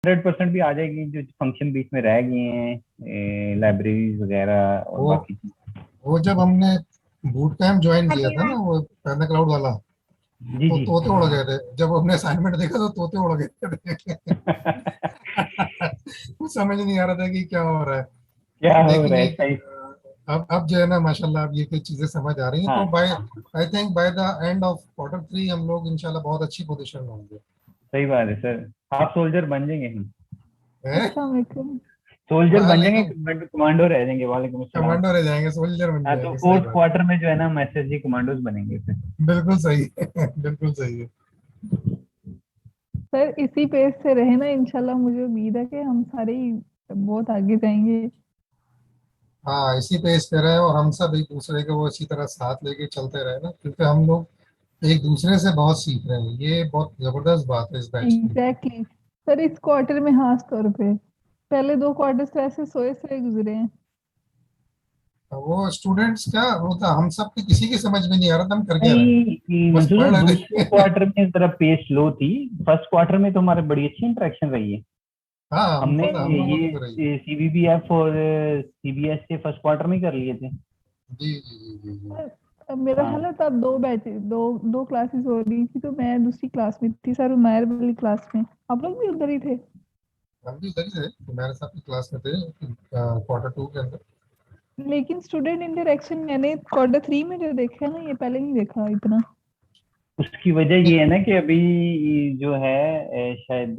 100% भी आ जाएगी, जो फंक्शन बीच में रह गए हैं, लाइब्रेरीज वगैरह और वो बाकी चीजें। वो जब हमने बूट कैंप ज्वाइन किया था ना, वो पैंदा क्लाउड वाला, जी तो जी। तोते उड़ गए थे। जब हमने असाइनमेंट देखा तो तोते उड़ गए थे। कुछ समझ नहीं आ रहा था कि क्या हो रहा है। क्या हो रहा लेकिन है, ये सही। अब जो है ना, माशाल्लाह, अब ये कुछ चीजें समझ आ रही हैं, हाँ तो by I think by the end of quarter 3 हम लोग इंशाल्लाह बहुत अच्छी पोजीशन में होंगे। सही बात है सर। हाफ सोल्जर बन जाएंगे हम। हैं? अस्सलाम वालेकुम। सोल्जर बन जाएंगे, वालेकुम। कमांडो रह जाएंगे। वालेकुम अस्सलाम। कमांडो रह जाएंगे, सोल्जर बन हाँ, तो जाएंगे, सही फोर्थ बात। क्वार्टर में जो है ना हम एसएसजी कमांडोज बनेंगे फिर। बिल्कुल सही है। बिल्कुल सही है। सर इसी पेस से रहे ना, इंशाल्लाह मुझे उम्मीद है कि हम सारे ही बहुत आगे जाएंगे। हाँ, इसी पेज पे रहे और हम सब एक दूसरे को वो इसी तरह साथ लेके चलते रहे ना, क्योंकि हम लोग एक दूसरे से बहुत सीख रहे हैं। ये बहुत जबरदस्त बात है इस बैच की। एग्जैक्टली सर, इस क्वार्टर में खास तौर पे पहले 2 क्वार्टर्स तो ऐसे सोए सोए गुजरे हैं। वो स्टूडेंट्स का वो था, हम सब की किसी की समझ में नहीं आ रहा था हम कर क्या रहे हैं। नहीं बस मंसूर पढ़ सर, रहे दूसरे थे। क्वार्टर में जरा पेस स्लो थी। फर्स्ट क्वार्टर में तो हमारे बड़ी अच्छी इंटरेक्शन रही है। हाँ, हमने हमको तो हम लोगों की तो रही। ये सीबीबीएफ और सीबीएस के फर्स्ट क्वार्टर में ही कर लिए थे। जी जी जी जी जी। अब मेरा ख्याल हाँ है तब 2 बैच, दो क्लासेस हो रही थी, तो मैं दूसरी क्लास में थी सर, उमैर वाली क्लास में। आप लोग भी उधर ही थे? हम भी इधर ही थे, तुम्हारे साथ की क्लास में थे क्वार्टर 2 के अंदर। लेकिन स्टूडेंट इंटरेक्शन मैंने क्वार्टर 3 में जो देखा है ना, ये पहले नहीं देखा इतना। उसकी वजह नहीं, ये है ना कि अभी जो है शायद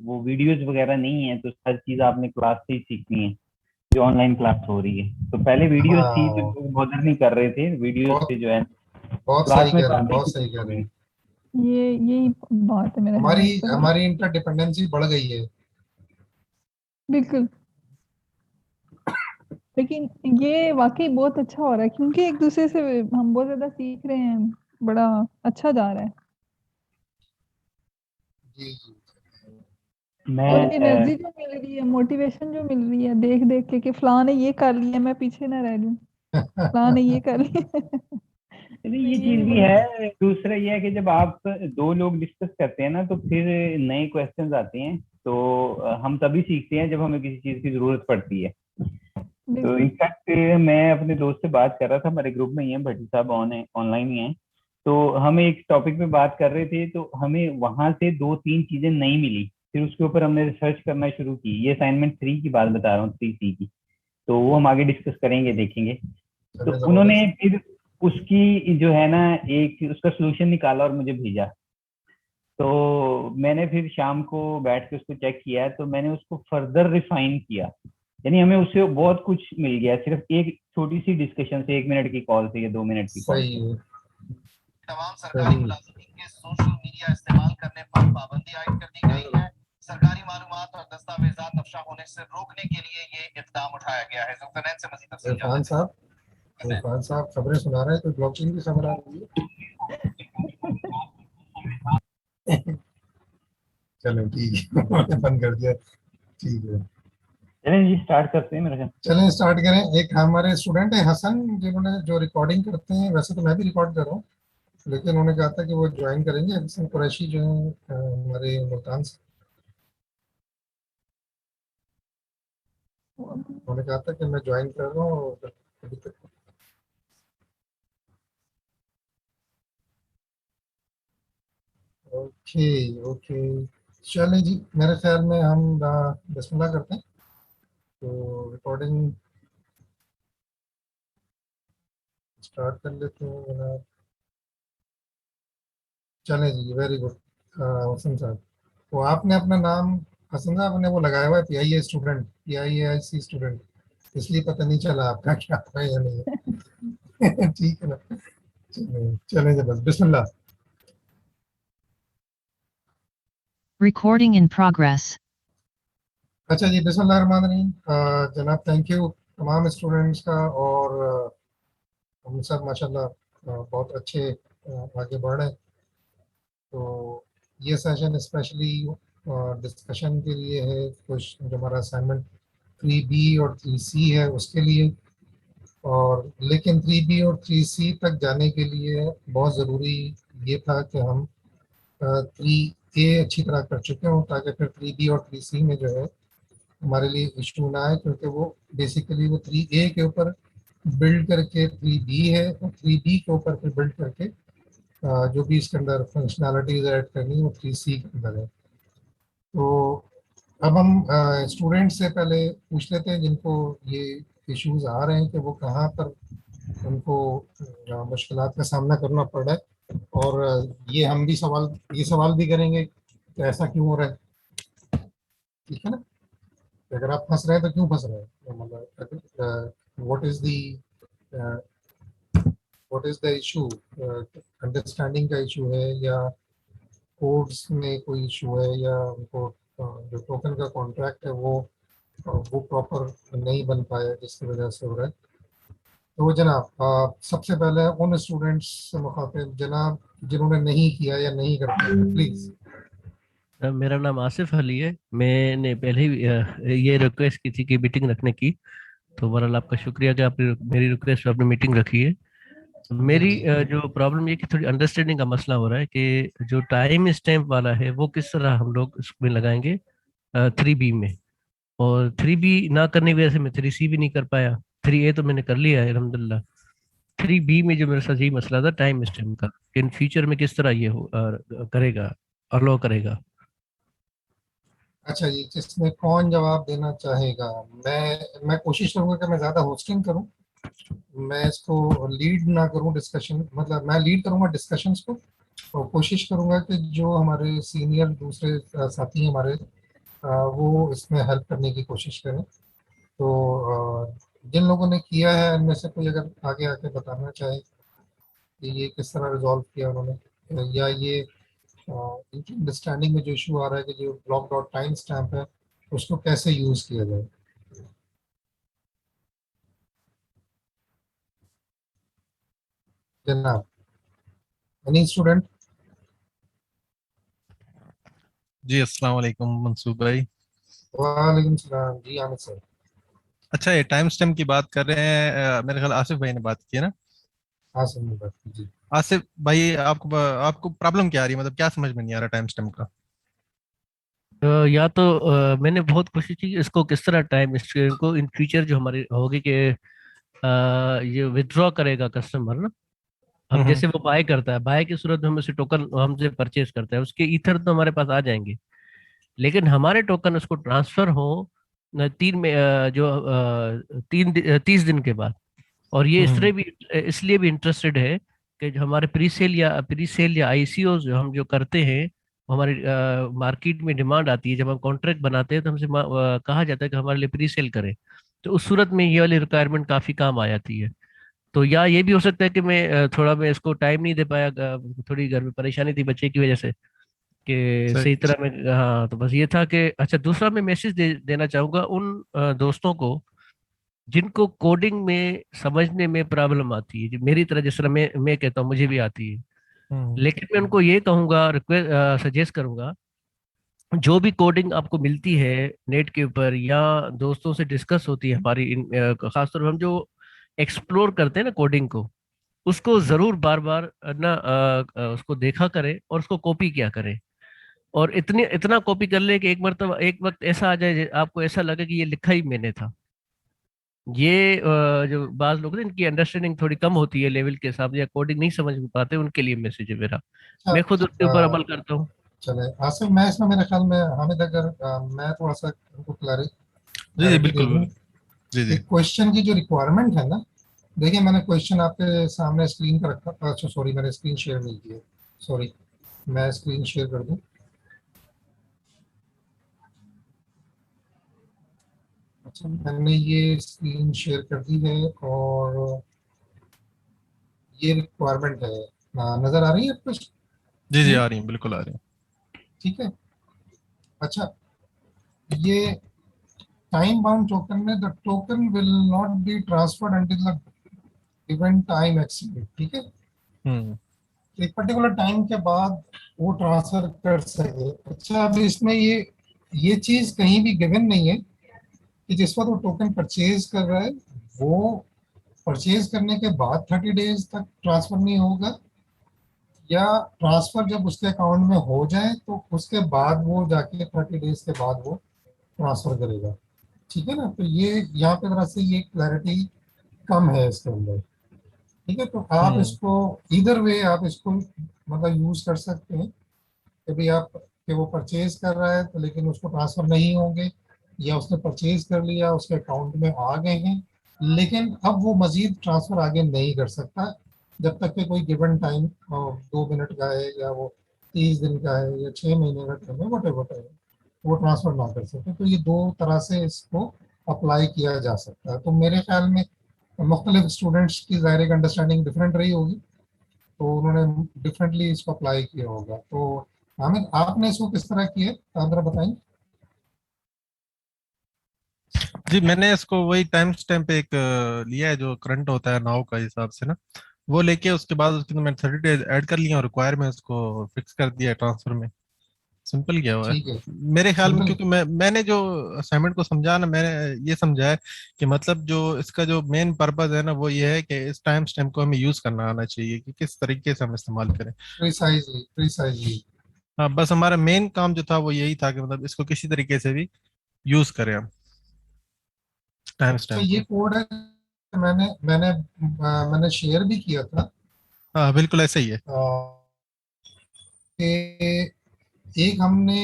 वो वीडियोस वगैरह नहीं है, तो हर चीज आपने क्लास से ही सीखनी है जो ऑनलाइन क्लास हो रही है। तो पहले वीडियोस थी तो हाँ, लोग बॉदर नहीं कर रहे थे वीडियोस बहुत से जो है। बहुत क्लास सही में कह तो रहे हैं, आती बहुत ही सही चीज कह हो रहे गई। हैं। ये यही बात है मेरे ख्याल हमारी में सर। हमारी इंटरडिपेंडेंसी बढ़ गई है। बिल्कुल। लेकिन ये वाकई बहुत अच्छा हो रहा है, क्योंकि एक दूसरे से हम बहुत ज्यादा सीख रहे हैं। बड़ा अच्छा जा रहा है। जी जी। और मैं एनर्जी जो मिल रही है, मोटिवेशन जो मिल रही है देख देख के कि फलां ने ये कर लिया, मैं पीछे ना रह जाऊं, फलां ने ये कर लिया। नहीं, तो ये ये चीज भी भी बहुत है। दूसरा ये है कि जब आप दो लोग डिस्कस करते हैं ना, तो फिर नए क्वेश्चंस आते हैं। तो हम तभी सीखते हैं जब हमें किसी चीज की जरूरत पड़ती है। तो बिल्कुल। इनफैक्ट मैं अपने दोस्त से बात कर रहा था, हमारे ग्रुप में ही है, भट्टी साहब ऑनलाइन ही हैं। तो हम एक टॉपिक पे बात कर रहे थे, तो हमें वहां से दो तीन चीजें नहीं मिली। फिर उसके ऊपर हमने रिसर्च करना शुरू की। ये असाइनमेंट 3 की बात बता रहा हूँ, 3C की। तो वो हम आगे डिस्कस करेंगे, देखेंगे। तो चलिए, उन्होंने जबरदस्त। फिर उसकी जो है ना, एक उसका सोल्यूशन निकाला और मुझे भेजा। तो मैंने फिर शाम को बैठ के उसको चेक किया, तो मैंने उसको फर्दर रिफाइन किया। यानी हमें उससे बहुत कुछ मिल गया, सिर्फ एक छोटी सी डिस्कशन से, 1 मिनट की कॉल से या 2 मिनट की कॉल सही से। है। तमाम सरकारी सही। मुलाजिमीन के सोशल मीडिया इस्तेमाल करने पर पाबंदी आयद कर दी गई है। सरकारी मालूमात और दस्तावेजात अफशा होने से रोकने के लिए ये इकदाम उठाया गया है। जुल्फनैन से मजीद तफसील जान इरफान लेते साहब, हैं। इरफान साहब खबरें सुना रहे हैं, तो ब्लॉकचेन की खबर आ रही है। चलो ठीक है। मैंने बंद कर दिया। ठीक है। चलें जी, स्टार्ट करते हैं मेरे ख्याल। चलें स्टार्ट करें। एक हमारे स्टूडेंट है हसन, जिन्होंने जो रिकॉर्डिंग करते हैं, वैसे तो मैं भी रिकॉर्ड कर रहा हूँ, लेकिन उन्होंने कहा था कि वो ज्वाइन करेंगे। हसन कुरैशी जो है हमारे मुल्तान से, उन्होंने कहा था कि मैं ज्वाइन कर रहा हूँ, और अभी तक। Okay okay. चलें जी, मेरे ख्याल में हम बिस्मिल्लाह करते हैं। तो रिकॉर्डिंग स्टार्ट कर लेते हैं जनाब। चलें जी, वेरी गुड। हसन साहब, तो आपने अपना नाम, हसन साहब ने वो लगाया हुआ है PIA स्टूडेंट, PIAIC स्टूडेंट, इसलिए पता नहीं चला आपका क्या है या नहीं है। ठीक है ना। चलें चलें जी, बस बिस्मिल्लाह। Recording in progress. अच्छा जी, बिस्मिल्लाह रहमान रहीम। जनाब, थैंक यू तमाम स्टूडेंट्स का। और हम सब माशाल्लाह बहुत अच्छे आगे बढ़ रहे हैं। तो ये सेशन स्पेशली डिस्कशन के लिए है, कुछ जो हमारा असाइनमेंट 3B और 3C है उसके लिए। और लेकिन 3B और 3C तक जाने के लिए बहुत ज़रूरी ये था कि हम ए अच्छी तरह कर चुके हों, ताकि फिर 3B और 3C में जो है हमारे लिए इशू ना आए, क्योंकि वो बेसिकली वो 3A के ऊपर बिल्ड करके 3B है, और 3B के ऊपर फिर बिल्ड करके जो भी इसके अंदर फंक्शनैलिटीज ऐड करनी है वो 3C के अंदर है। तो अब हम स्टूडेंट से पहले पूछ लेते हैं जिनको ये इश्यूज आ रहे हैं कि वो कहाँ पर उनको मुश्किलात का सामना करना पड़ रहा है, और ये हम भी ये सवाल भी करेंगे कि ऐसा क्यों हो रहा है, ठीक है ना। कि अगर आप फंस रहे हैं तो क्यों फंस रहे हैं, तो मतलब what is the what is the issue, understanding का इशू है, या कोड्स में कोई इशू है, या उनको जो टोकन का कॉन्ट्रैक्ट है वो प्रॉपर नहीं बन पाया जिसकी वजह से हो रहा है। तो जनाब सबसे पहले उन स्टूडेंट्स से मुखातिब जनाब जिन्होंने नहीं किया या नहीं कर पाया, प्लीज। मेरा नाम आसिफ अली है। मैंने पहले ही ये रिक्वेस्ट की थी कि मीटिंग रखने की, तो बहरहाल आपका शुक्रिया कि आपने मेरी रिक्वेस्ट पे आपने मीटिंग रखी है। मेरी जो प्रॉब्लम ये कि थोड़ी अंडरस्टैंडिंग का मसला हो रहा है कि जो टाइम स्टैम्प वाला है वो किस तरह हम लोग इसमें लगाएंगे 3B में, और 3B ना करने की वजह से मैं 3C भी नहीं कर पाया। 3A तो मैंने कर लिया है अल्हम्दुलिल्लाह। 3B में जो मेरे साथ यही मसला था टाइम स्टैम्प का, कि इन फ्यूचर में किस तरह ये करेगा, अलाउ करेगा। अच्छा जी, जिसमें कौन जवाब देना चाहेगा? मैं कोशिश करूंगा कि मैं ज़्यादा होस्टिंग करूं, मैं इसको लीड ना करूं डिस्कशन, मतलब मैं लीड करूंगा डिस्कशंस को, और कोशिश करूंगा कि जो हमारे सीनियर दूसरे साथी हैं हमारे, वो इसमें हेल्प करने की कोशिश करें। तो जिन लोगों ने किया है इनमें से कोई अगर आगे आके बताना चाहे कि ये किस तरह रिजॉल्व किया उन्होंने, या ये इनकी अंडरस्टैंडिंग में जो इशू आ रहा है कि जो ब्लॉक डॉट टाइम स्टैम्प है उसको कैसे यूज किया जाए। जनाब, एनी स्टूडेंट? जी अस्सलाम वालेकुम मंसूब भाई। वालेकुम सलाम जी, आमिर सर। अच्छा, ये टाइम स्टैम्प की बात कर रहे हैं, मेरे ख्याल आसिफ भाई ने बात की है ना। हाँ सर, मैं बात कीजिए। आसिफ भाई, आपको आपको प्रॉब्लम क्या आ रही है, मतलब क्या समझ में नहीं आ रहा टाइम स्टैम्प का। या तो मैंने बहुत कोशिश की कि इसको किस तरह टाइम स्ट्रेन को इन फ्यूचर जो हमारी होगी कि ये विड्रॉ करेगा कस्टमर ना, हम हम्म। जैसे वो बाय करता है, बाय की सूरत में हम उसे टोकन हमसे परचेज करता है, उसके ईथर तो हमारे पास आ जाएंगे, लेकिन हमारे टोकन उसको ट्रांसफर हो न, 30 दिन के बाद। और ये हम्म। इसलिए भी इंटरेस्टेड है कि जो हमारे प्री सेल या आईसीओ जो हम जो करते हैं, हमारी मार्केट में डिमांड आती है, जब हम कॉन्ट्रैक्ट बनाते हैं तो हमसे कहा जाता है कि हमारे लिए प्री सेल करें। तो उस सूरत में ये वाली रिक्वायरमेंट काफ़ी काम आ जाती है। तो या ये भी हो सकता है कि मैं इसको टाइम नहीं दे पाया, थोड़ी घर में परेशानी थी बच्चे की वजह से कि सही। सही तरह में। हाँ, तो बस ये था कि अच्छा, दूसरा मैं मैसेज देना चाहूँगा उन दोस्तों को जिनको कोडिंग में समझने में प्रॉब्लम आती है, जो मेरी तरह, जिस तरह मैं कहता हूँ मुझे भी आती है। हम्म। लेकिन मैं उनको ये कहूँगा, रिक्वेस्ट सजेस्ट करूँगा, जो भी कोडिंग आपको मिलती है नेट के ऊपर या दोस्तों से डिस्कस होती है हमारी, खासतौर पर हम जो एक्सप्लोर करते हैं ना कोडिंग को, उसको जरूर बार बार ना उसको देखा करें और उसको कॉपी किया करें। और इतना कॉपी कर ले कि एक वक्त ऐसा आ जाए आपको ऐसा लगे कि ये लिखा ही मैंने था। ये जो बाज लोग हैं इनकी अंडरस्टैंडिंग थोड़ी कम होती है लेवल के हिसाब से, या कोडिंग नहीं समझ पाते, उनके लिए मैसेज है मेरा। मैं खुद उसके ऊपर अच्छा, अमल करता हूँ। चले आसिफ, मैं इसमें मेरे ख्याल में हामिद, अगर मैं थोड़ा सा उनको जी जी क्लैरिटी दे बिल्कुल दूं। जी जी। एक क्वेश्चन की जो रिक्वायरमेंट है ना, देखिए मैंने क्वेश्चन आपके सामने स्क्रीन पर रखा। अच्छा सॉरी, मैंने स्क्रीन शेयर नहीं किया, सॉरी। मैं स्क्रीन शेयर कर दूं। अच्छा, मैंने ये स्क्रीन शेयर कर दी है, और ये रिक्वायरमेंट है। नजर आ रही है आपको जी जी, स्क्रीन? आ रही है, बिल्कुल आ रही है। ठीक है। अच्छा, ये टाइम बाउंड टोकन में the token will not be transferred until the given time exceed, ठीक है। हम्म। एक पर्टिकुलर टाइम के बाद वो ट्रांसफर कर सके। अच्छा, अब इसमें ये चीज कहीं भी गिवन नहीं है कि जिस वक्त वो टोकन परचेज कर रहा है, वो परचेज करने के बाद 30 डेज तक ट्रांसफर नहीं होगा, या ट्रांसफर जब उसके अकाउंट में हो जाए तो उसके बाद वो जाके 30 डेज के बाद वो ट्रांसफर करेगा। ठीक है ना, तो ये यहाँ पे तरह से ये क्लैरिटी कम है इसके अंदर। ठीक है, तो आप इसको इधर वे आप इसको मतलब यूज कर सकते हैं कि भाई आप कि वो परचेज कर रहा है तो लेकिन उसको ट्रांसफर नहीं होंगे, या उसने परचेज कर लिया उसके अकाउंट में आ गए हैं लेकिन अब वो मजीद ट्रांसफर आगे नहीं कर सकता जब तक कि कोई गिवन टाइम 2 मिनट का है या वो 30 दिन का है या 6 महीने का टाइम है, वट एवर वो ट्रांसफर ना कर सके। तो ये दो तरह से इसको अप्लाई किया जा सकता है। तो मेरे ख्याल में मुख्तलिफ स्टूडेंट्स की ज़ाहिर एक अंडरस्टैंडिंग डिफरेंट रही होगी, तो उन्होंने डिफरेंटली इसको अप्लाई किया होगा। तो हामिद, आपने इसको किस तरह किया आप जरा बताएं। जी, मैंने इसको वही टाइम स्टैम्प एक लिया है जो करंट होता है नाउ का हिसाब से ना, वो लेके उसके बाद उसके अंदर मैंने 30 डेज ऐड कर लिया और रिक्वायर में उसको फिक्स कर दिया ट्रांसफर में। सिंपल किया हुआ है ठीक है, मेरे ख्याल में, सिंपल। क्योंकि मैंने जो असाइनमेंट को समझा ना, मैंने ये समझा है कि मतलब जो इसका जो मेन पर्पस है ना वो ये है कि इस टाइम स्टैम्प को हमें यूज करना आना चाहिए कि किस तरीके से हम इस्तेमाल करें। Precisely precisely. हाँ, बस हमारा मेन काम जो था वो यही था कि मतलब इसको किसी तरीके से भी यूज करें हम टाइम तो स्टैम्प ये को। कोड है, मैंने मैंने मैंने शेयर भी किया था। हाँ बिल्कुल ऐसा ही है। कि एक हमने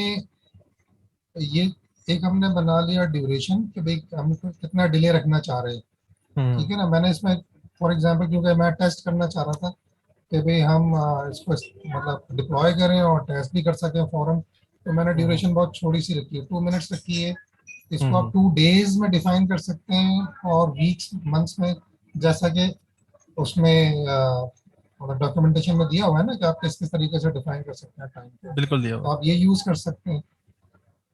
ये एक हमने बना लिया ड्यूरेशन कि भाई हम कितना डिले रखना चाह रहे हैं। हम्म ठीक है ना, मैंने इसमें फॉर एग्जांपल क्योंकि मैं टेस्ट करना चाह रहा था कि भाई हम इसको मतलब डिप्लॉय करें और टेस्ट भी कर सकें फौरन, तो मैंने हम्म ड्यूरेशन बहुत छोटी सी रखी है, 2 मिनट्स रखी है। इसको आप हम्म 2 डेज में डिफाइन कर सकते हैं और वीक्स मंथ्स में, जैसा कि उसमें मतलब डॉक्यूमेंटेशन में दिया हुआ है ना कि आप किस किस तरीके से डिफाइन कर सकते हैं टाइम को, बिल्कुल दिया तो हुआ। आप ये यूज कर सकते हैं।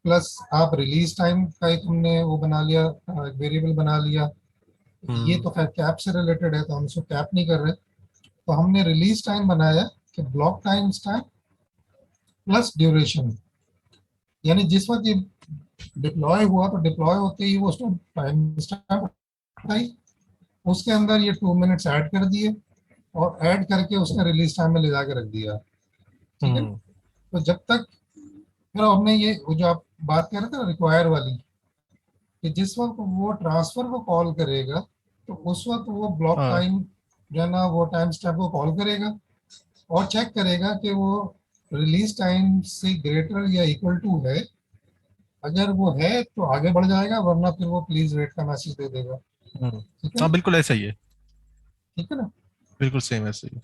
प्लस आप रिलीज टाइम का एक हमने वो बना लिया, वेरिएबल बना लिया। ये हम्म तो खैर कैप से रिलेटेड है तो हम इसको कैप नहीं कर रहे, तो हमने रिलीज टाइम बनाया कि block time stamp plus duration, यानी जिस वक्त ये डिप्लॉय हुआ तो डिप्लॉय होते ही वो उसको टाइम स्टैम्प उठाई, उसके अंदर ये 2 मिनट्स ऐड कर दिए और ऐड करके उसने रिलीज टाइम में ले जाके रख दिया। ठीक है, हम्म तो जब तक फिर हमने ये वो जो आप बात कर रहे थे ना रिक्वायर वाली, कि जिस वक्त वो ट्रांसफर को कॉल करेगा तो उस वक्त वो ब्लॉक हाँ टाइम जो है ना वो टाइम स्टैम्प को कॉल करेगा और चेक करेगा कि वो रिलीज टाइम से ग्रेटर या इक्वल टू है। अगर वो है तो आगे बढ़ जाएगा, वरना फिर वो प्लीज वेट का मैसेज दे देगा। ठीक है हाँ ना, बिल्कुल ऐसा ही है। ठीक है ना। बिल्कुल सेम ऐसा ही है।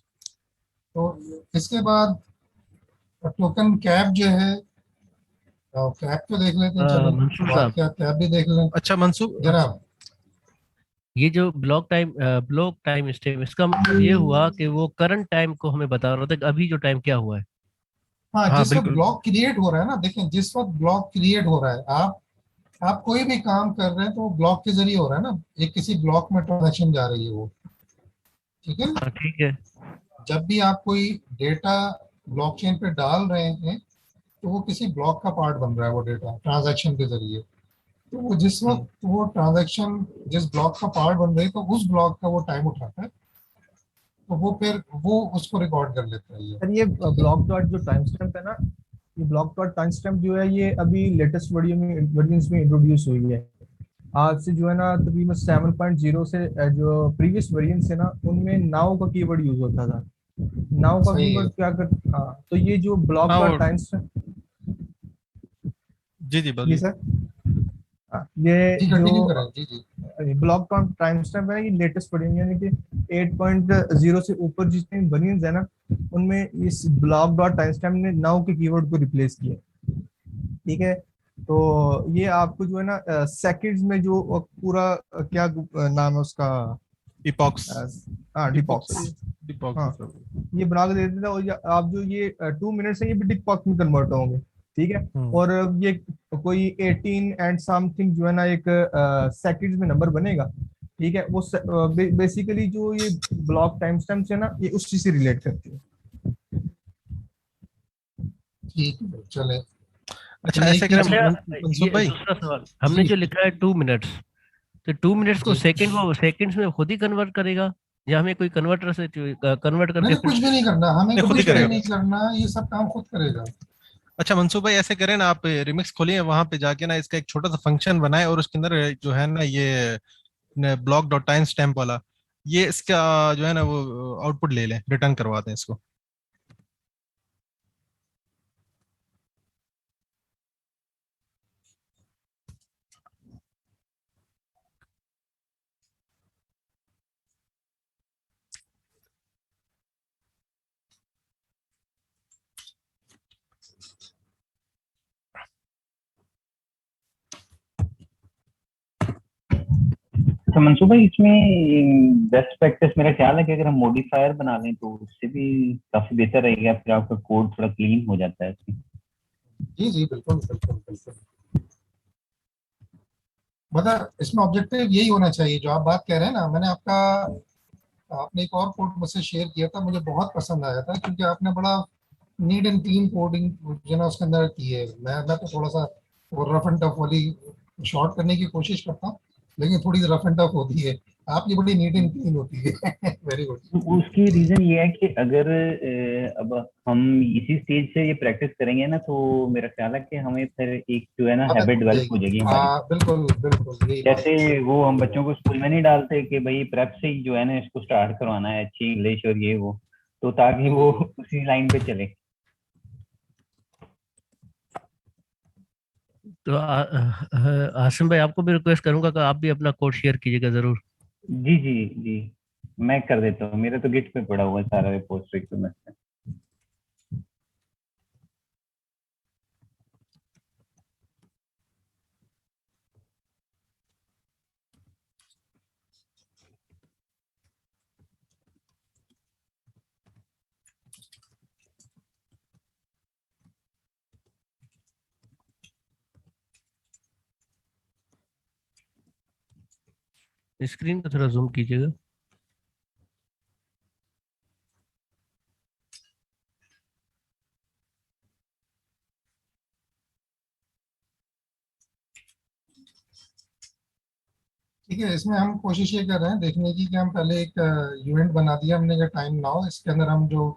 तो इसके बाद टोकन कैप जो है, कैप तो देख लेते हैं, चलो मंसूर बात साहब, क्या कैप भी देख लें अच्छा मंसूब, अच्छा। जनाब। ये जो ब्लॉक टाइम स्टेप, इसका मतलब ये हुआ कि वो करंट टाइम को हमें बता रहा था कि अभी जो टाइम क्या हुआ है। हाँ, हाँ जिस वक्त बिल्कुल। ब्लॉक क्रिएट हो रहा है ना, देखें जिस वक्त ब्लॉक क्रिएट हो रहा है, आप कोई भी काम कर रहे हैं तो वो ब्लॉक के जरिए हो रहा है ना, एक किसी ब्लॉक में ट्रांजेक्शन जा रही है वो। ठीक है ना, हाँ ठीक है। जब भी आप कोई डेटा ब्लॉकचेन पे डाल रहे हैं तो वो किसी ब्लॉक का पार्ट बन रहा है वो डेटा ट्रांजैक्शन के जरिए। तो वो जिस हम्म वक्त वो ट्रांजैक्शन जिस ब्लॉक का पार्ट बन रही है तो उस ब्लॉक का वो टाइम उठाता है, तो वो फिर वो उसको रिकॉर्ड कर लेता है ये। सर ये ठीक है, ब्लॉक डॉट जो टाइम स्टैम्प है ना, ये ब्लॉक डॉट टाइम स्टैम्प जो है ये अभी लेटेस्ट वर्जन में इंट्रोड्यूस हुई है। आज से जो है ना तकरीबन 7.0 से जो प्रीवियस वर्जन से ना उनमें नाउ का कीवर्ड यूज होता था। नाउ का सही है। कीवर्ड क्या कर, हाँ तो ये जो ब्लॉक हाँ वो, डॉट टाइम स्टैम्प, जी जी जी बोलिए। सर, हाँ, ये जी जो कंटिन्यू करें, जी जी। ब्लॉक डॉट टाइम स्टैम्प है ये लेटेस्ट वर्जन यानी कि 8.0 से ऊपर जितने वर्जन है ना उनमें इस ब्लॉक डॉट टाइम स्टैम्प ने नाउ के कीवर्ड को रिप्लेस किया। ठीक है, तो ये आपको जो है ना सेकंड्स में जो पूरा क्या नाम है उसका, इपॉक्स। हाँ डिपॉक्स डिपॉक्स, डिपॉक्स हाँ मतलब। ये बना के दे देता है। और आप जो ये 2 मिनट्स है ये भी डिपॉक्स में कन्वर्ट होंगे। ठीक है, हम्म और ये कोई 18 एंड समथिंग जो है ना एक सेकंड्स में नंबर बनेगा। ठीक है, वो बेसिकली जो ये ब्लॉक टाइम स्टैम्प है ना ये उस चीज से रिलेट करती है। ठीक है, चले। अच्छा, लेकिन एक ऐसे चीज करें अच्छा, मंसूब ये भाई। दूसरा सवाल, हमने जी जो लिखा है 2 मिनट्स, तो 2 मिनट्स को जी सेकंड, वो सेकंड्स में खुद ही कन्वर्ट करेगा या हमें कोई कन्वर्टर से कन्वर्ट करके नहीं कुछ भी नहीं करना, हमें नहीं, खुद ही कुछ भी करेगा। नहीं करना, ये सब काम खुद करेगा। अच्छा मंसूर भाई, ऐसे करें ना, आप रिमिक्स खोलिए, वहां पे जाके ना इसका एक छोटा सा फंक्शन बनाए और उसके अंदर जो है ना ये ब्लॉक डॉट टाइम स्टैम्प वाला, ये इसका जो है ना वो आउटपुट ले लें, रिटर्न करवा दें इसको। तो मंसूर भाई, इसमें बेस्ट प्रैक्टिस मेरा ख्याल है कि अगर हम मॉडिफायर बना लें तो उससे भी काफी बेहतर रहेगा, फिर आपका कोड थोड़ा क्लीन हो जाता है इसमें। जी जी बिल्कुल बिल्कुल बिल्कुल। मतलब इसमें ऑब्जेक्टिव यही होना चाहिए जो आप बात कह रहे हैं ना। मैंने आपने एक और कोड मुझसे शेयर किया था, मुझे बहुत पसंद आया था, क्योंकि आपने बड़ा नीट एंड क्लीन कोडिंग जो ना उसके अंदर की है। मैं तो थोड़ा सा वो रफ एंड टफ वाली शॉर्ट करने की कोशिश करता हूँ, लेकिन थोड़ी रफ एंड टफ होती है। आपकी बड़ी नीट एंड क्लीन होती है। Very good. तो उसकी रीजन ये है कि अगर अब हम इसी स्टेज से ये प्रैक्टिस करेंगे ना, तो मेरा ख्याल है कि हमें फिर एक जो है ना आदत हैबिट हो डेवलप हो जाएगी। जाएगी हमारी। हाँ बिल्कुल बिल्कुल, यही बात जैसे है। वो हम बच्चों को स्कूल में नहीं डालते कि भाई प्रेप से ही जो है ना इसको स्टार्ट करवाना है अच्छी इंग्लिश और ये वो, तो ताकि वो उसी लाइन पे चले। तो हाशिम भाई, आपको भी रिक्वेस्ट करूंगा कि आप भी अपना कोड शेयर कीजिएगा जरूर। जी जी जी, मैं कर देता हूँ, मेरा तो गिट पे पड़ा हुआ है सारा रिपोजिटरी में। स्क्रीन को थोड़ा जूम कीजिएगा। ठीक है, इसमें हम कोशिश ये कर रहे हैं देखने की कि हम पहले एक इवेंट बना दिया हमने कि टाइम नाउ, इसके अंदर हम जो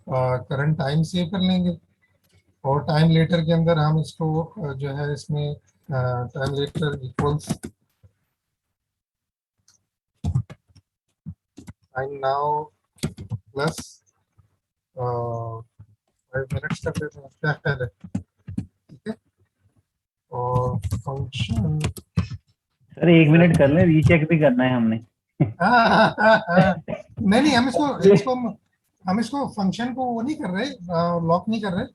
करंट टाइम सेव कर लेंगे, और टाइम लेटर के अंदर हम इसको जो है इसमें time later equals time now plus 5 minutes कर देते हैं क्या ख्याल है? ठीक है, और फंक्शन सर 1 मिनट कर लें, रीचेक भी करना है हमने। नहीं नहीं, हम इसको फंक्शन को वो नहीं कर रहे, लॉक नहीं कर रहे,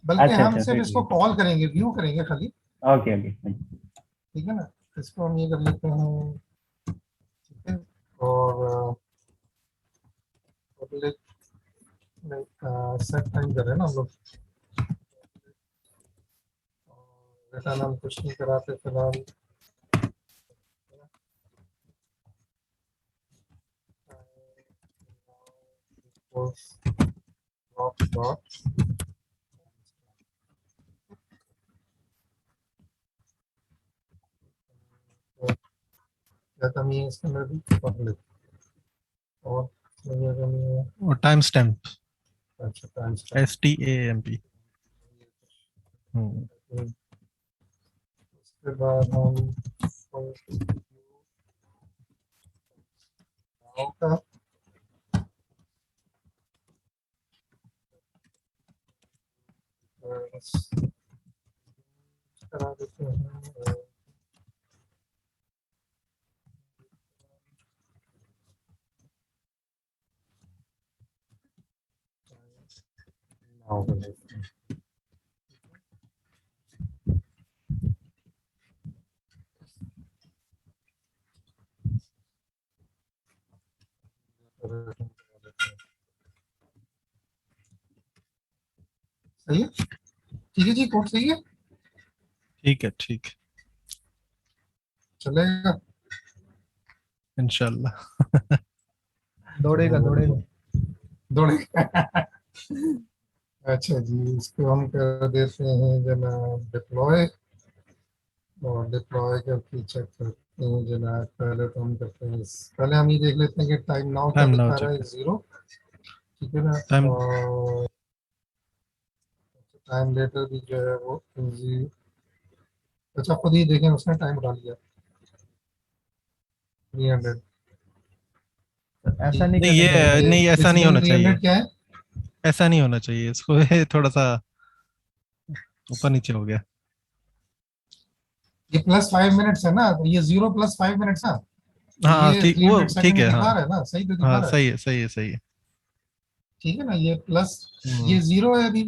बल्कि अच्छा हम अच्छा, सिर्फ इसको फिर कॉल करेंगे, व्यू करेंगे खाली। Okay okay. ठीक है ना, इसको हम ये कर लेते हैं। ठीक है, और पब्लिक सेट टाइम कर रहे हैं ना हम लोग, रिटर्न हम कुछ नहीं कराते फिलहाल। डॉट क्या कमी है इसके अंदर भी, पब्लिक, और ये कमी है। और टाइम स्टैम्प, अच्छा टाइम STAMP। उसके बाद हम का करा देते हैं। नाउ कर देते हैं। सही है, ठीक है जी, कोड सही है, ठीक है, ठीक, चलेगा। इंशाल्लाह। दौड़ेगा दौड़ेगा। दौड़ेगा। अच्छा जी, इसको हम कर देते हैं जनाब डिप्लॉय, और डिप्लॉय करके चेक करते हैं जनाब, पहले तो हम करते हैं पहले हम ये देख लेते हैं कि टाइम नाउ क्या टाइम नाउ दिखा रहा है, चेक 0, ठीक है ना। टाइम और टाइम लेटर भी जो है वो 0। अच्छा खुद ही देखें, उसने टाइम उठा लिया 300। ऐसा नहीं नहीं, करना ये चाहिए। नहीं, ऐसा नहीं बेसिकली होना चाहिए, 300 क्या है? ऐसा नहीं होना चाहिए इसको। ये थोड़ा सा ऊपर नीचे हो गया। ये +5 मिनट्स है ना, तो ये 0 + 5 मिनट्स है, तो हाँ ये ठीक, वो 300 ठीक सेकंड है। हाँ दिखा रहा है ना, सही तो दिखा हाँ, रहा है। सही है, सही है, सही है। ठीक है ना, ये प्लस, हम्म ये 0 है अभी,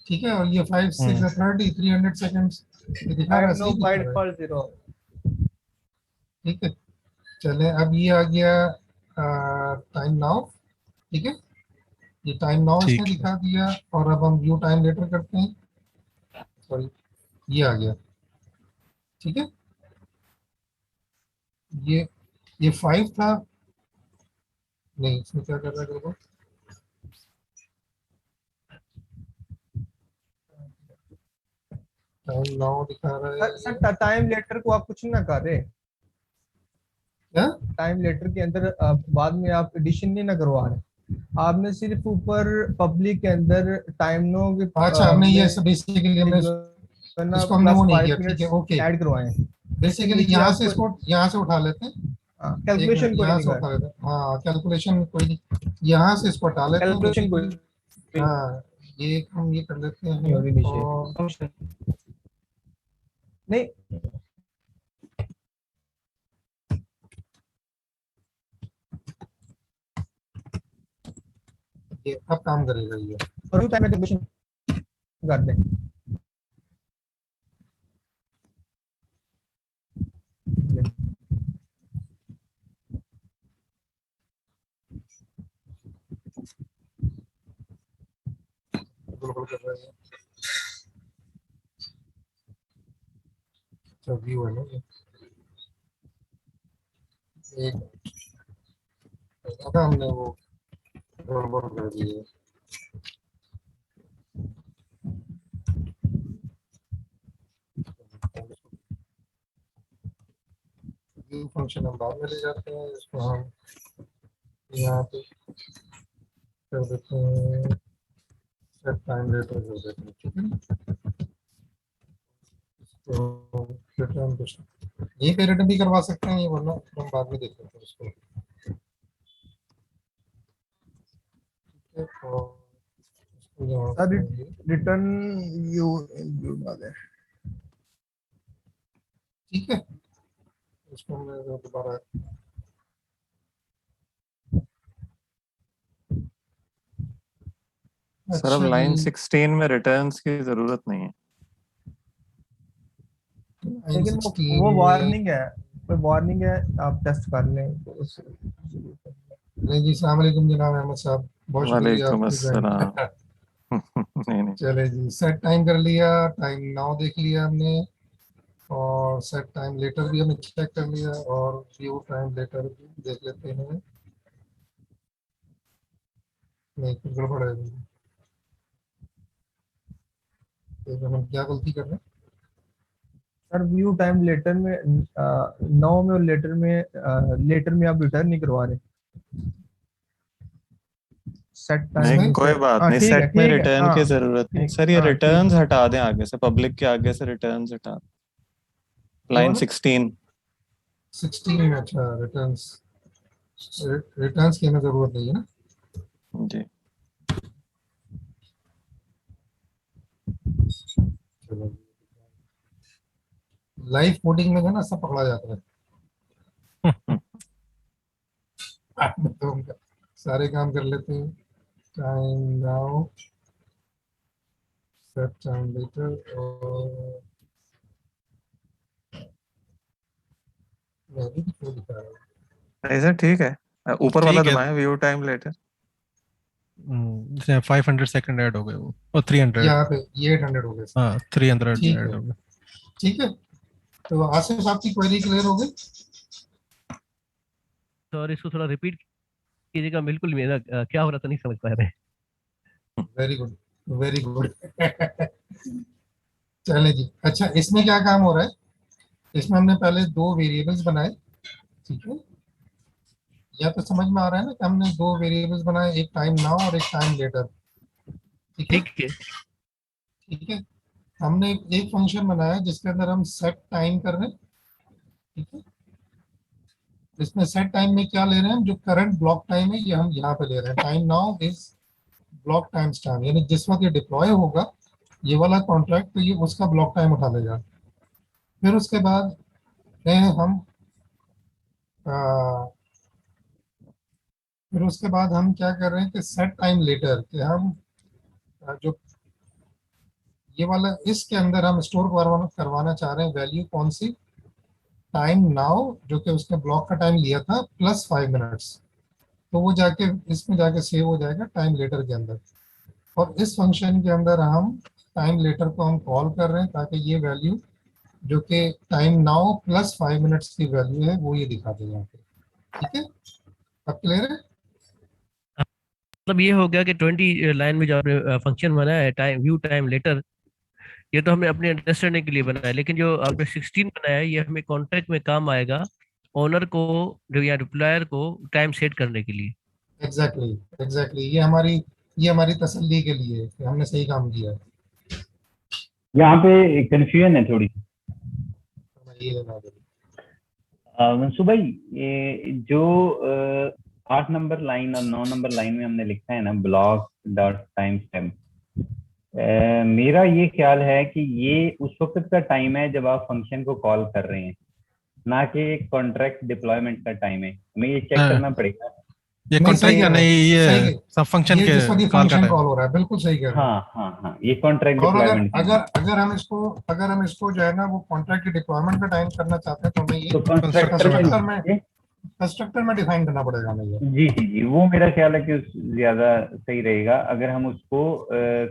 ठीक है, और ये 5 6 हम्म 30 300 सेकंड्स ये दिखा रहा है, टाइम नो सही दिखा बाइट रहा है। फॉर 0। ठीक है, चले अब ये आ गया टाइम नाउ, ठीक है, ये टाइम नाउ इसने ठीक है। दिखा दिया। और अब हम व्यू टाइम लेटर करते हैं, सॉरी, ये आ गया, ठीक है। ये 5 था, नहीं इसमें क्या कर रहा है देखो, टाइम नाउ दिखा रहा है ये, सर टाइम लेटर को आप कुछ ना कर रहे, क्या? टाइम लेटर के अंदर बाद में आप एडिशन नहीं ना करवा रहे, आपने सिर्फ ऊपर पब्लिक के अंदर टाइम नो के अच्छा, हमने ये बेसिकली हमने जो है ना इसको हमने वो नहीं किया, ठीक है, +5 मिनट्स ओके। ऐड करवाए हैं। इसके बेसिकली नीचे यहाँ से आपको इसको यहाँ से उठा लेते हैं, एक मिनट कैलकुलेशन कोई यहाँ नहीं से कर, उठा लेते हैं, हाँ कैलकुलेशन कोई नहीं, यहाँ से इसको हटा लेते हैं कैलकुलेशन कोई बेसिकली। हाँ, ये हम ये कर लेते नहीं हैं होगी नीचे और फंक्शन नहीं। ये अब काम करेगा ये। और टाइम कैलकुलेशन कर दें। गड़बड़ कर रहा है, अच्छा व्यू है ना ये, एक था हमने वो गड़बड़ कर दी है। व्यू फंक्शन हम बाद में ले जाते हैं, इसको हम यहाँ पे कर देते हैं, सेट टाइम लेटर कर देते हैं, ठीक है ना। तो रिटर्न ये पे रिटर्न भी करवा सकते हैं ये, वरना हम बाद में देख लेते हैं इसको, ठीक है। और इसको यहाँ सर पे ये, रिटर्न यू इंक्लूड आ गया। ठीक है, इसको मैं दोबारा, सर अब अच्छा लाइन जी 16 में रिटर्न्स की जरूरत नहीं है। लेकिन वो 16 में, वार्निंग है, कोई वार्निंग है, आप टेस्ट कर लें तो नहीं जी, अस्सलाम वालेकुम जनाब अहमद साहब, बहुत शुक्रिया वालेकुम आपकी ज्वाइनिंग अस्सलाम। का। नहीं नहीं। चले जी, सेट टाइम कर लिया, टाइम नाउ देख लिया हमने, और सेट टाइम लेटर भी हमने चेक कर लिया, और व्यू टाइम लेटर भी देख लेते हैं। नहीं कुछ गड़बड़ है, तो हम क्या गलती कर रहे हैं? सर व्यू टाइम लेटर में 9 में और लेटर में आप रिटर्न नहीं करवा रहे, सेट नहीं टाइम कोई बात नहीं, ठीक है सेट में ठीक है, रिटर्न की हाँ जरूरत नहीं ठीक, सर, ये हाँ ठीक रिटर्न्स है। हटा दें आगे से, पब्लिक के आगे से रिटर्न्स हटा दें। क्या लाइन वाला 16। 16 में, अच्छा रिटर्न्स, रिटर्न्स की हमें जरूरत नहीं है ना। जी चलो, लाइव कोडिंग में है ना, सब पकड़ा जाता है। तो हम सारे काम कर लेते हैं, time now, set time later, और मैं भी क्यों दिखा रहा हूँ। नहीं सर ठीक है, ऊपर वाला ठीक है। दबाएं, view time later. 500 second add हो गए वो, और 300। यहाँ पे ये 800 हो गए। हाँ 300 ठीक ऐड है, हो गए। ठीक है, तो आसिफ आपकी क्वेरी क्लियर हो गई? सर इसको थोड़ा रिपीट कीजिएगा, बिल्कुल मेरा क्या हो रहा था नहीं समझ पा रहे। Very good, very good. चले जी, अच्छा इसमें क्या काम हो रहा है, इसमें हमने पहले 2 वेरिएबल्स बनाए, ठीक है, या तो समझ में आ रहा है ना कि हमने 2 वेरिएबल्स बनाए, एक टाइम नाउ और एक टाइम लेटर, ठीक है। ठीक है। ठीक है, हमने एक फंक्शन बनाया जिसके अंदर हम सेट टाइम कर रहे हैं, ठीक है। इसमें सेट टाइम में क्या ले रहे हैं हम, जो करंट ब्लॉक टाइम है ये हम यहाँ पे ले रहे हैं, time now is block time start, यानी जिस वक्त ये डिप्लॉय होगा ये वाला कॉन्ट्रैक्ट, तो ये उसका ब्लॉक टाइम उठा लेगा। फिर उसके बाद हम फिर उसके बाद हम क्या कर रहे हैं कि सेट टाइम लेटर, कि हम जो ये वाला इसके अंदर हम स्टोर करवाना चाह रहे हैं वैल्यू कौन सी, टाइम नाउ जो कि उसने ब्लॉक का टाइम लिया था प्लस 5 मिनट्स, तो वो जाके इसमें जाके सेव हो जाएगा टाइम लेटर के अंदर। और इस फंक्शन के अंदर हम टाइम लेटर को हम कॉल कर रहे हैं ताकि ये वैल्यू जो कि टाइम नाउ प्लस 5 मिनट्स की वैल्यू है वो ये दिखा दे यहाँ पे, ठीक है। अब क्लियर है? मतलब ये हो गया कि 20 लाइन में जो आपने फंक्शन बनाया है टाइम व्यू टाइम लेटर, ये तो हमने अपने अंडरस्टैंडिंग के लिए बनाया है, लेकिन जो आपने 16 बनाया है ये हमें कॉन्ट्रैक्ट में काम आएगा ओनर को जो या रिप्लायर को टाइम सेट करने के लिए। एग्जैक्टली एग्जैक्टली, ये हमारी तसल्ली के लिए है कि हमने सही काम किया है। यहाँ पे कंफ्यूजन है थोड़ी सी। ये लेना है। मंसूर भाई, ये जो 8 नंबर लाइन और 9 नंबर लाइन में हमने लिखा है ना ब्लॉक डॉट टाइम स्टैम्प, मेरा ये ख्याल है कि ये उस वक्त का टाइम है जब आप फंक्शन को कॉल कर रहे हैं, ना कि कॉन्ट्रैक्ट डिप्लॉयमेंट का टाइम है। हमें ये चेक करना पड़ेगा। ये नहीं, कॉन्ट्रैक्ट सही या कह रहे नहीं, हो, ये सही है। सब फंक्शन ये के जिस वक्त ये कॉल का फंक्शन टाइम। कॉल हो रहा है, बिल्कुल सही कह रहे हो। हाँ, ये कॉन्ट्रैक्ट और डिप्लॉयमेंट टाइम है। अगर हम इसको जो है ना वो कॉन्ट्रैक्ट के डिप्लॉयमेंट का टाइम करना चाहते हैं तो हमें ये तो कंस्ट्रक्टर में डिफाइन करना पड़ेगा हमें ये। जी, वो मेरा ख्याल है कि ज्यादा सही रहेगा अगर हम उसको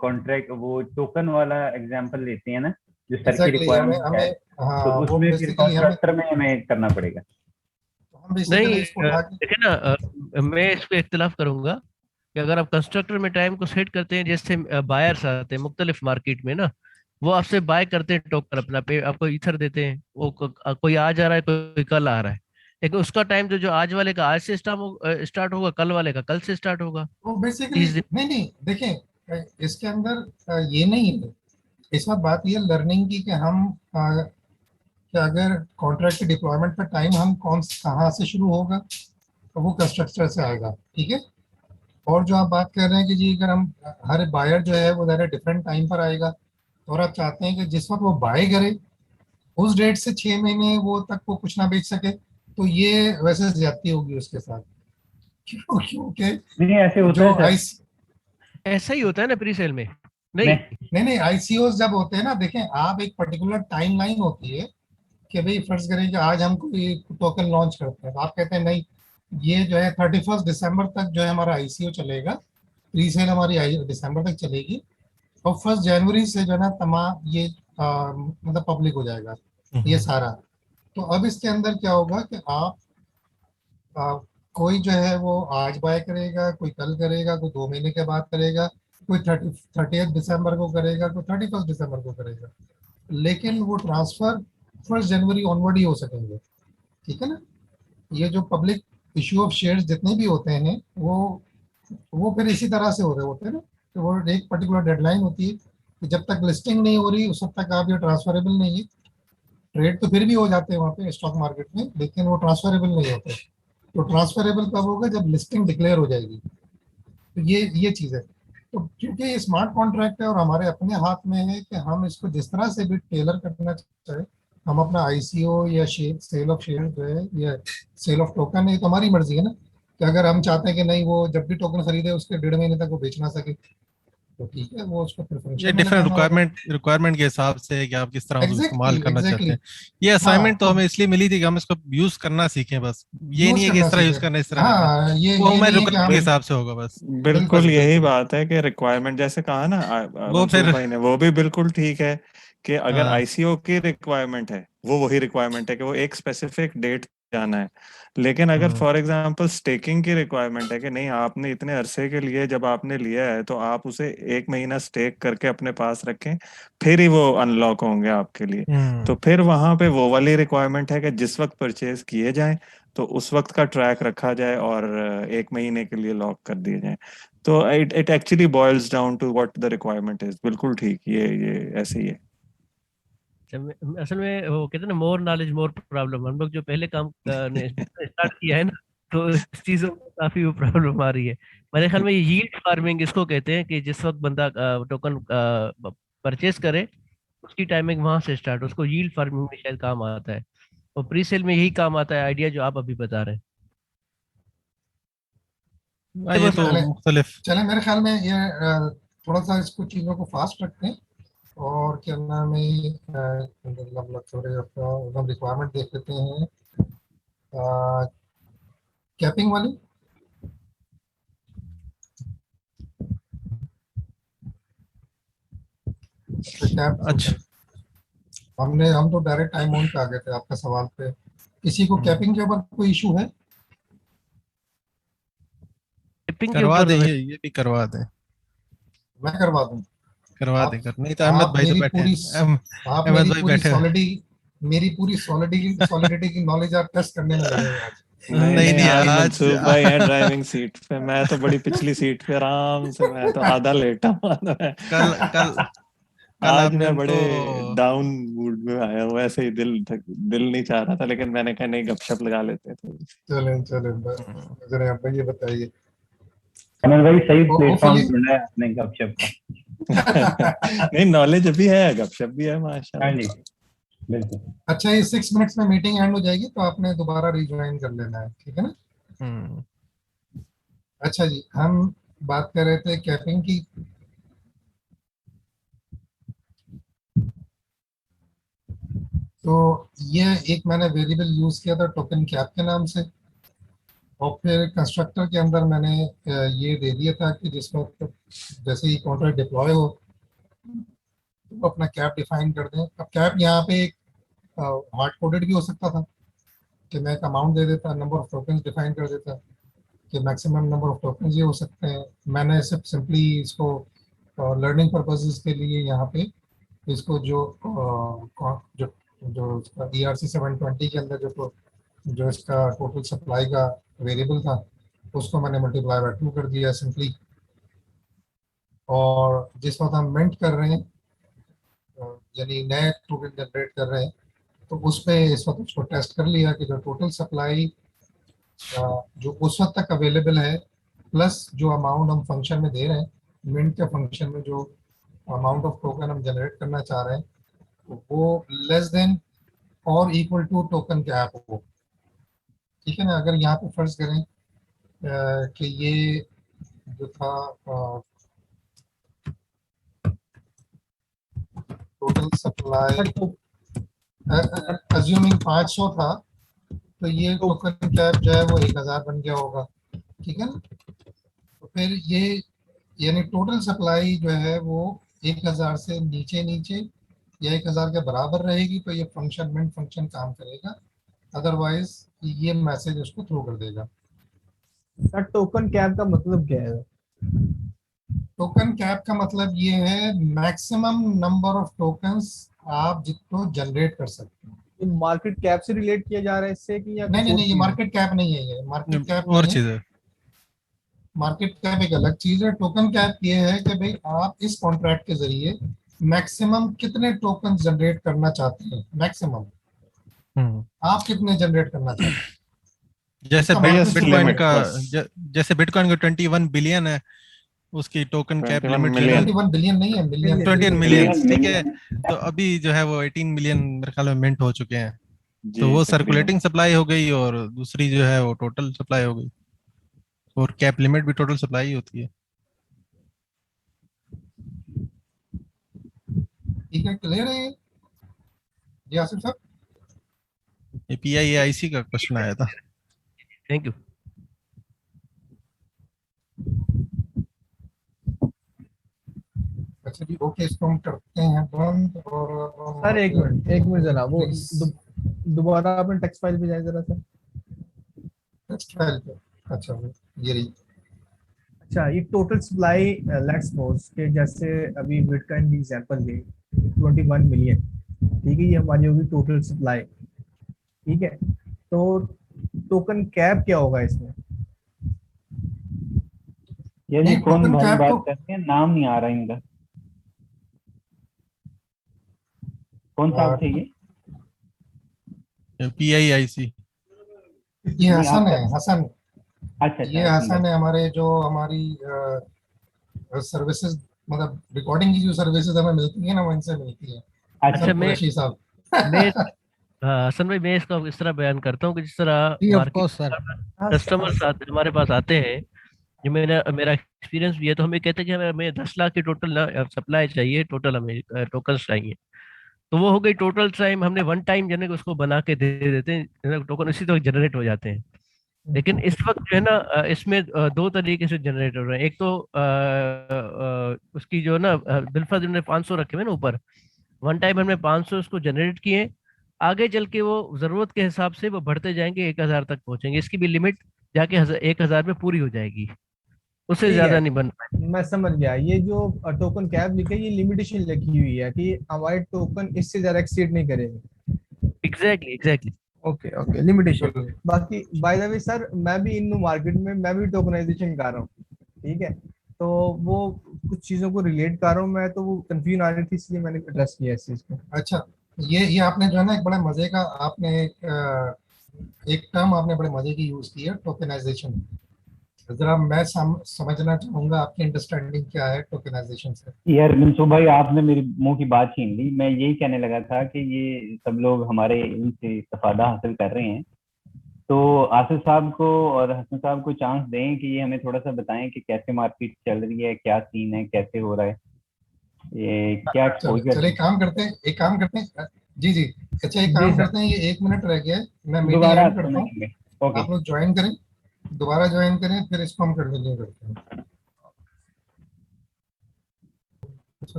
कॉन्ट्रैक्ट वो टोकन वाला एग्जांपल लेते हैं ना जो सर की Exactly, रिक्वायरमेंट है, हाँ, तो वो उसमें फिर बेसिकली कॉन्ट्रैक्टर में हमें करना पड़ेगा। हम नहीं बेसिकली इसको उठा के देखिए ना, मैं इस पे इख्तिलाफ करूंगा कि अगर आप कंस्ट्रक्टर में टाइम को सेट करते हैं, जैसे बायर्स आते हैं मुख्तलिफ मार्केट में ना, वो आपसे बाय करते हैं टोकन अपना पे, आपको ईथर देते हैं, वो कोई आज आ रहा है कोई कल आ रहा है, लेकिन उसका टाइम जो जो आज वाले का आज से स्टार्ट होगा, कल वाले का कल से स्टार्ट होगा वो बेसिकली 30 दिन। नहीं देखें, इसके अंदर ये नहीं है। इस बात ये लर्निंग की कि हम कि अगर कॉन्ट्रैक्ट के डिप्लॉयमेंट का टाइम हम कहाँ से शुरू होगा, तो वो कंस्ट्रक्टर से आएगा, ठीक है। और जो आप बात कर रहे हैं कि जी अगर हम हर बायर जो है वो ज़रा डिफरेंट टाइम पर आएगा, और आप चाहते हैं कि जिस वक्त वो बाय करे उस डेट से 6 महीने वो तक वो कुछ ना बेच सके, तो ये वैसे ज्यादती होगी उसके साथ। क्योंकि नहीं, ऐसे होता जो है आई सर। ऐसा ही होता है ना प्री सेल में। मैं नहीं आईसीओ जब होते हैं ना, देखें आप, एक पर्टिकुलर टाइम लाइन होती है कि भाई फर्ज करें कि आज हम कोई टोकन लॉन्च करते हैं, तो आप कहते हैं नहीं ये जो है 31 दिसंबर तक जो है हमारा आईसीओ चलेगा, प्री सेल हमारी दिसंबर तक चलेगी, और 1 जनवरी से जो है ना तमाम ये मतलब पब्लिक हो जाएगा ये सारा। तो अब इसके अंदर क्या होगा कि आप कोई जो है वो आज बाय करेगा, कोई कल करेगा, कोई 2 महीने के बाद करेगा, कोई 30 दिसंबर को करेगा, कोई 31 दिसंबर को करेगा, लेकिन वो ट्रांसफर 1 जनवरी ऑनवर्ड ही हो सकेंगे, ठीक है ना। ये जो पब्लिक इश्यू ऑफ शेयर्स जितने भी होते हैं वो फिर इसी तरह से हो रहे होते हैं ना, तो वो एक पर्टिकुलर डेडलाइन होती है कि जब तक लिस्टिंग नहीं हो रही उस वक्त तक आप ये ट्रांसफरेबल नहीं है। ट्रेड तो फिर भी हो जाते हैं वहाँ पे स्टॉक मार्केट में, लेकिन वो ट्रांसफरेबल नहीं होते। तो ट्रांसफरेबल कब होगा, जब लिस्टिंग डिक्लेयर हो जाएगी। तो ये चीज़ है। तो क्योंकि ये स्मार्ट कॉन्ट्रैक्ट है और हमारे अपने हाथ में है कि हम इसको जिस तरह से भी टेलर करना चाहे, हम अपना आईसीओ या सेल ऑफ शेयर जो है या सेल ऑफ टोकन है, तो हमारी मर्जी है ना कि अगर हम चाहते हैं कि नहीं वो जब भी टोकन खरीदे उसके 1.5 महीने तक वो बेच ना सके, तो ठीक है, वो उसको फिर ये फंक्शन में डिफरेंट लगाना होगा। रिक्वायरमेंट के हिसाब से है कि आप किस तरह उसको इस्तेमाल करना चाहते हैं। ये हाँ, असाइनमेंट तो हमें इसलिए मिली थी कि हम इसको यूज करना सीखें, बस ये नहीं है कि इस तरह यूज करना इस तरह करना, हाँ, ये वो हमारे नहीं है कि रिक्वायरमेंट हम के हिसाब से होगा बस। बिल्कुल यही बात है कि रिक्वायरमेंट जैसे कहा ना वो मंसूर फिर भाई ने, वो भी बिल्कुल ठीक है कि अगर हाँ, आईसीओ की रिक्वायरमेंट है वो वही रिक्वायरमेंट है कि वो एक स्पेसिफिक डेट जाना है। लेकिन अगर फॉर एग्जांपल स्टेकिंग की रिक्वायरमेंट है कि नहीं, आपने इतने अरसे के लिए जब आपने लिया है तो आप उसे 1 महीना स्टेक करके अपने पास रखें, फिर ही वो अनलॉक होंगे आपके लिए। तो फिर वहां पे वो वाली रिक्वायरमेंट है कि जिस वक्त परचेज किए जाएं तो उस वक्त का ट्रैक रखा जाए और 1 महीने के लिए लॉक कर दिए जाए। तो it actually boils down to what the requirement is. बिल्कुल ठीक, ये ऐसे ही है। असल में वो कहते हैं ना, मोर नॉलेज मोर प्रॉब्लम। हम लोग जो पहले काम ने स्टार्ट किया है ना, तो इस चीजों में काफी वो प्रॉब्लम आ रही है। मेरे ख्याल में ये यील्ड फार्मिंग इसको कहते हैं, कि जिस वक्त बंदा टोकन परचेज करे उसकी टाइमिंग वहां से स्टार्ट, उसको यील्ड फार्मिंग में शायद काम आता है। और प्री सेल में यही काम आता है, आइडिया जो आप अभी बता रहे हैं। ये बस तो चले मुख्तलिफ। चले मेरे ख्याल में ये थोड़ा सा इसको चीज़ों को फास्ट रखते हैं और क्या नाम है मतलब थोड़े अपना रिक्वायरमेंट देख लेते हैं कैपिंग वाली। कैप अच्छा, हम तो डायरेक्ट टाइम ऑन पे आ गए थे आपका सवाल पे। किसी को कैपिंग के ऊपर कोई इशू है? टिपिंग के करवा ऊपर दें, तो ये भी करवा दें। मैं करवा दूं? करवा आप दें कर, नहीं तो अहमद आप भाई तो मेरी बैठे पूरी हैं। आप अहमद मेरी भाई पूरी बैठे हैं। सॉलिडिटी की नॉलेज आप टेस्ट करने में लगे हैं आज। नहीं नहीं नहीं, नहीं, आज आज मंसूर भाई है ड्राइविंग सीट पे, मैं तो बड़ी पिछली सीट पे आराम से, मैं तो आधा लेटा हुआ था मैं। कल कल कल आज आपने मैं उनको। बड़े डाउन मूड में आया हूँ, ऐसे ही दिल नहीं चाह रहा था, लेकिन मैंने कहा नहीं, गपशप लगा लेते हैं थोड़ी सी। चलें चलें जरा आप ये बताइए। कमल भाई सही प्लेटफॉर्म होपफुली ढूंढा है आपने गपशप का। नहीं, नॉलेज अभी है, गपशप भी है हाँ माशाल्लाह। जी, बिल्कुल। अच्छा, ये 6 मिनट्स में मीटिंग एंड हो जाएगी तो आपने दोबारा रिज्वाइन कर लेना है, ठीक है ना? हम्म, अच्छा जी, हम बात कर रहे थे कैपिंग की। तो ये एक मैंने वेरिएबल यूज किया था टोकन कैप के नाम से, और फिर कंस्ट्रक्टर के अंदर मैंने ये दे दिया था कि जिस वक्त जैसे ही कॉन्ट्रैक्ट डिप्लॉय हो तो अपना कैप डिफाइन कर दें। अब कैप यहाँ पे एक हार्ड कोडेड भी हो सकता था कि मैं एक अमाउंट दे देता, नंबर ऑफ टोकन डिफाइन कर देता कि मैक्सिमम नंबर ऑफ टोकन ये हो सकते हैं। मैंने सिर्फ सिंपली इसको लर्निंग पर्पसेस के लिए यहाँ पे इसको जो जो ERC 720 के अंदर जो इसका टोटल सप्लाई का वेरिएबल था उसको मैंने मल्टीप्लाई बाय 2 कर दिया सिंपली। और जिस वक्त हम मिंट कर रहे हैं यानी नए टोकन जनरेट कर रहे हैं तो उस पे इस वक्त उसको टेस्ट कर लिया कि जो टोटल सप्लाई जो उस वक्त तक अवेलेबल है प्लस जो अमाउंट हम फंक्शन में दे रहे हैं, मिंट के फंक्शन में जो अमाउंट ऑफ टोकन हम जनरेट करना चाह रहे हैं तो वो लेस देन और इक्वल टू टोकन कैप हो, ठीक है ना? अगर यहाँ पे फर्ज करें कि ये जो था टोटल सप्लाई अज्यूमिंग 500 था तो ये टोकन कैप जो है वो 1000 बन गया होगा, ठीक है ना? तो फिर ये यानी टोटल सप्लाई जो है वो 1000 से नीचे नीचे या 1000 के बराबर रहेगी तो ये फंक्शन मिंट फंक्शन काम करेगा, अदरवाइज ये मैसेज उसको थ्रो कर देगा। सर टोकन कैप का मतलब क्या है? टोकन कैप का मतलब ये है मैक्सिमम नंबर ऑफ टोकन्स आप जितने जनरेट कर सकते हैं। ये मार्केट कैप से रिलेट किया जा रहा है इससे कि या नहीं कुछ नहीं और नहीं, ये चीज है? मार्केट कैप नहीं है, ये मार्केट कैप और नहीं है। चीज है। मार्केट कैप एक अलग चीज है। टोकन कैप ये है कि भाई आप इस कॉन्ट्रैक्ट के जरिए मैक्सिमम कितने टोकन जनरेट करना चाहते हैं, मैक्सिमम आप कितने जनरेट करना चाहते हैं। जैसे इसका भैया मार्केट बिटकॉइन लिमिट का, बस जैसे बिटकॉइन का 21 बिलियन है, उसकी टोकन कैप 21 लिमिट जो है ना मिलियन 21 बिलियन नहीं है, मिलियन। 21 मिलियन। मिलियंस, ठीक है। तो अभी जो है वो 18 मिलियन मेरे ख्याल में मिंट हो चुके हैं। तो जी वो तकरीबन। सर्कुलेटिंग सप्लाई हो गई और दूसरी जो है वो टोटल सप्लाई हो गई। और कैप लिमिट भी टोटल सप्लाई ही होती है। ठीक है, क्लियर है ये? जी आसिफ साहब। ये PIAIC का क्वेश्चन आया था। Thank you. अच्छा जी, ओके, इसको हम करते हैं बंद। और सर एक मिनट जरा, वो Please. दोबारा अपने टेक्स्ट फाइल पे जाए जरा सर। 12 पे। अच्छा ये रही। अच्छा, ये टोटल सप्लाई, लेट्स सपोज कि जैसे अभी बिटकॉइन की एग्जांपल ले, 21 मिलियन, ठीक है, ये हमारी होगी टोटल सप्लाई। ठीक है, तो टोकन कैप क्या होगा इसमें? ये नहीं, कौन टोकन भाई कैप बात तो करते हैं, नाम नहीं आ रहा इनका, कौन साहब थे ये? PIIC। ये नहीं हसन आपका, है, हसन। अच्छा अच्छा, ये हसन भाई। हसन है, हमारे जो हमारी सर्विसेज, मतलब रिकॉर्डिंग की जो सर्विसेज हमें मिलती है ना, वो इनसे मिलती है। अच्छा अच्छा, हसन मैं कुरैशी साहब। मैं हसन भाई, मैं इसका इस तरह बयान करता हूँ कि जिस तरह जी of market course sir. Customers आते हमारे पास आते हैं, जो मेरा एक्सपीरियंस भी है, तो हमें कहते हैं कि हमें 10 लाख की टोटल सप्लाई चाहिए, टोटल हमें टोकन्स चाहिए। तो वो हो गई टोटल टाइम, हमने वन टाइम जनरेट उसको बना के दे देते हैं, टोकन इसी तो जनरेट हो जाते हैं। लेकिन इस वक्त जो है ना, इसमें दो तरीके से जनरेट हो रहे हैं। एक तो उसकी जो ना बिलफर्ज हमने 500 रखे हुए ना ऊपर, वन टाइम हमने 500 उसको जनरेट किए, आगे चल के वो जरूरत के हिसाब से वो बढ़ते जाएंगे, 1,000 तक पहुंचेंगे, इसकी भी लिमिट जाके 1,000 में पूरी हो जाएगी, उससे ठीक है, ज्यादा नहीं बन पाएगी। मैं समझ गया। ये जो टोकन कैप लिखा है, ये लिमिटेशन लिखी हुई है कि हमारे टोकन इससे ज्यादा एक्सीड नहीं करेंगे। Exactly exactly. Okay okay, limitation. बिल्कुल। बाकी बाय द वे सर, मैं भी इन मार्केट में मैं भी टोकनाइजेशन कर रहा हूँ। ठीक है, तो वो कुछ चीजों को रिलेट कर रहा हूँ मैं, तो वो कंफ्यूजन आ रही थी, इसलिए मैंने एड्रेस किया इस चीज को। अच्छा, ये आपने जो है ना, एक बड़ा मजे का आपने एक टर्म आपने बड़े मजे की यूज की है, टोकेनाइजेशन। जरा मैं समझना चाहूंगा आपकी अंडरस्टैंडिंग क्या है टोकेनाइजेशन से। यार मनसूब भाई, आपने मेरी मुंह की बात छीन ली। मैं यही कहने लगा था कि ये सब लोग हमारे इनसे इस्तेफादा हासिल कर रहे हैं, तो आसिफ साहब को और हसन साहब को चांस दें कि ये हमें थोड़ा सा बताएं कि कैसे मार्केट चल रही है, क्या सीन है, कैसे हो रहा है, ये क्या चलो एक्सपोजर चलो, है। एक काम करते हैं, एक काम करते हैं। जी जी। अच्छा, एक जी काम सर। करते हैं, ये 1 मिनट रह गया है, मैं मीटिंग दोबारा एंड करता हूँ। सुनाएंगे। ओके। आप लोग ज्वाइन करें, दोबारा ज्वाइन करें, फिर इसको हम कंटिन्यू करते हैं।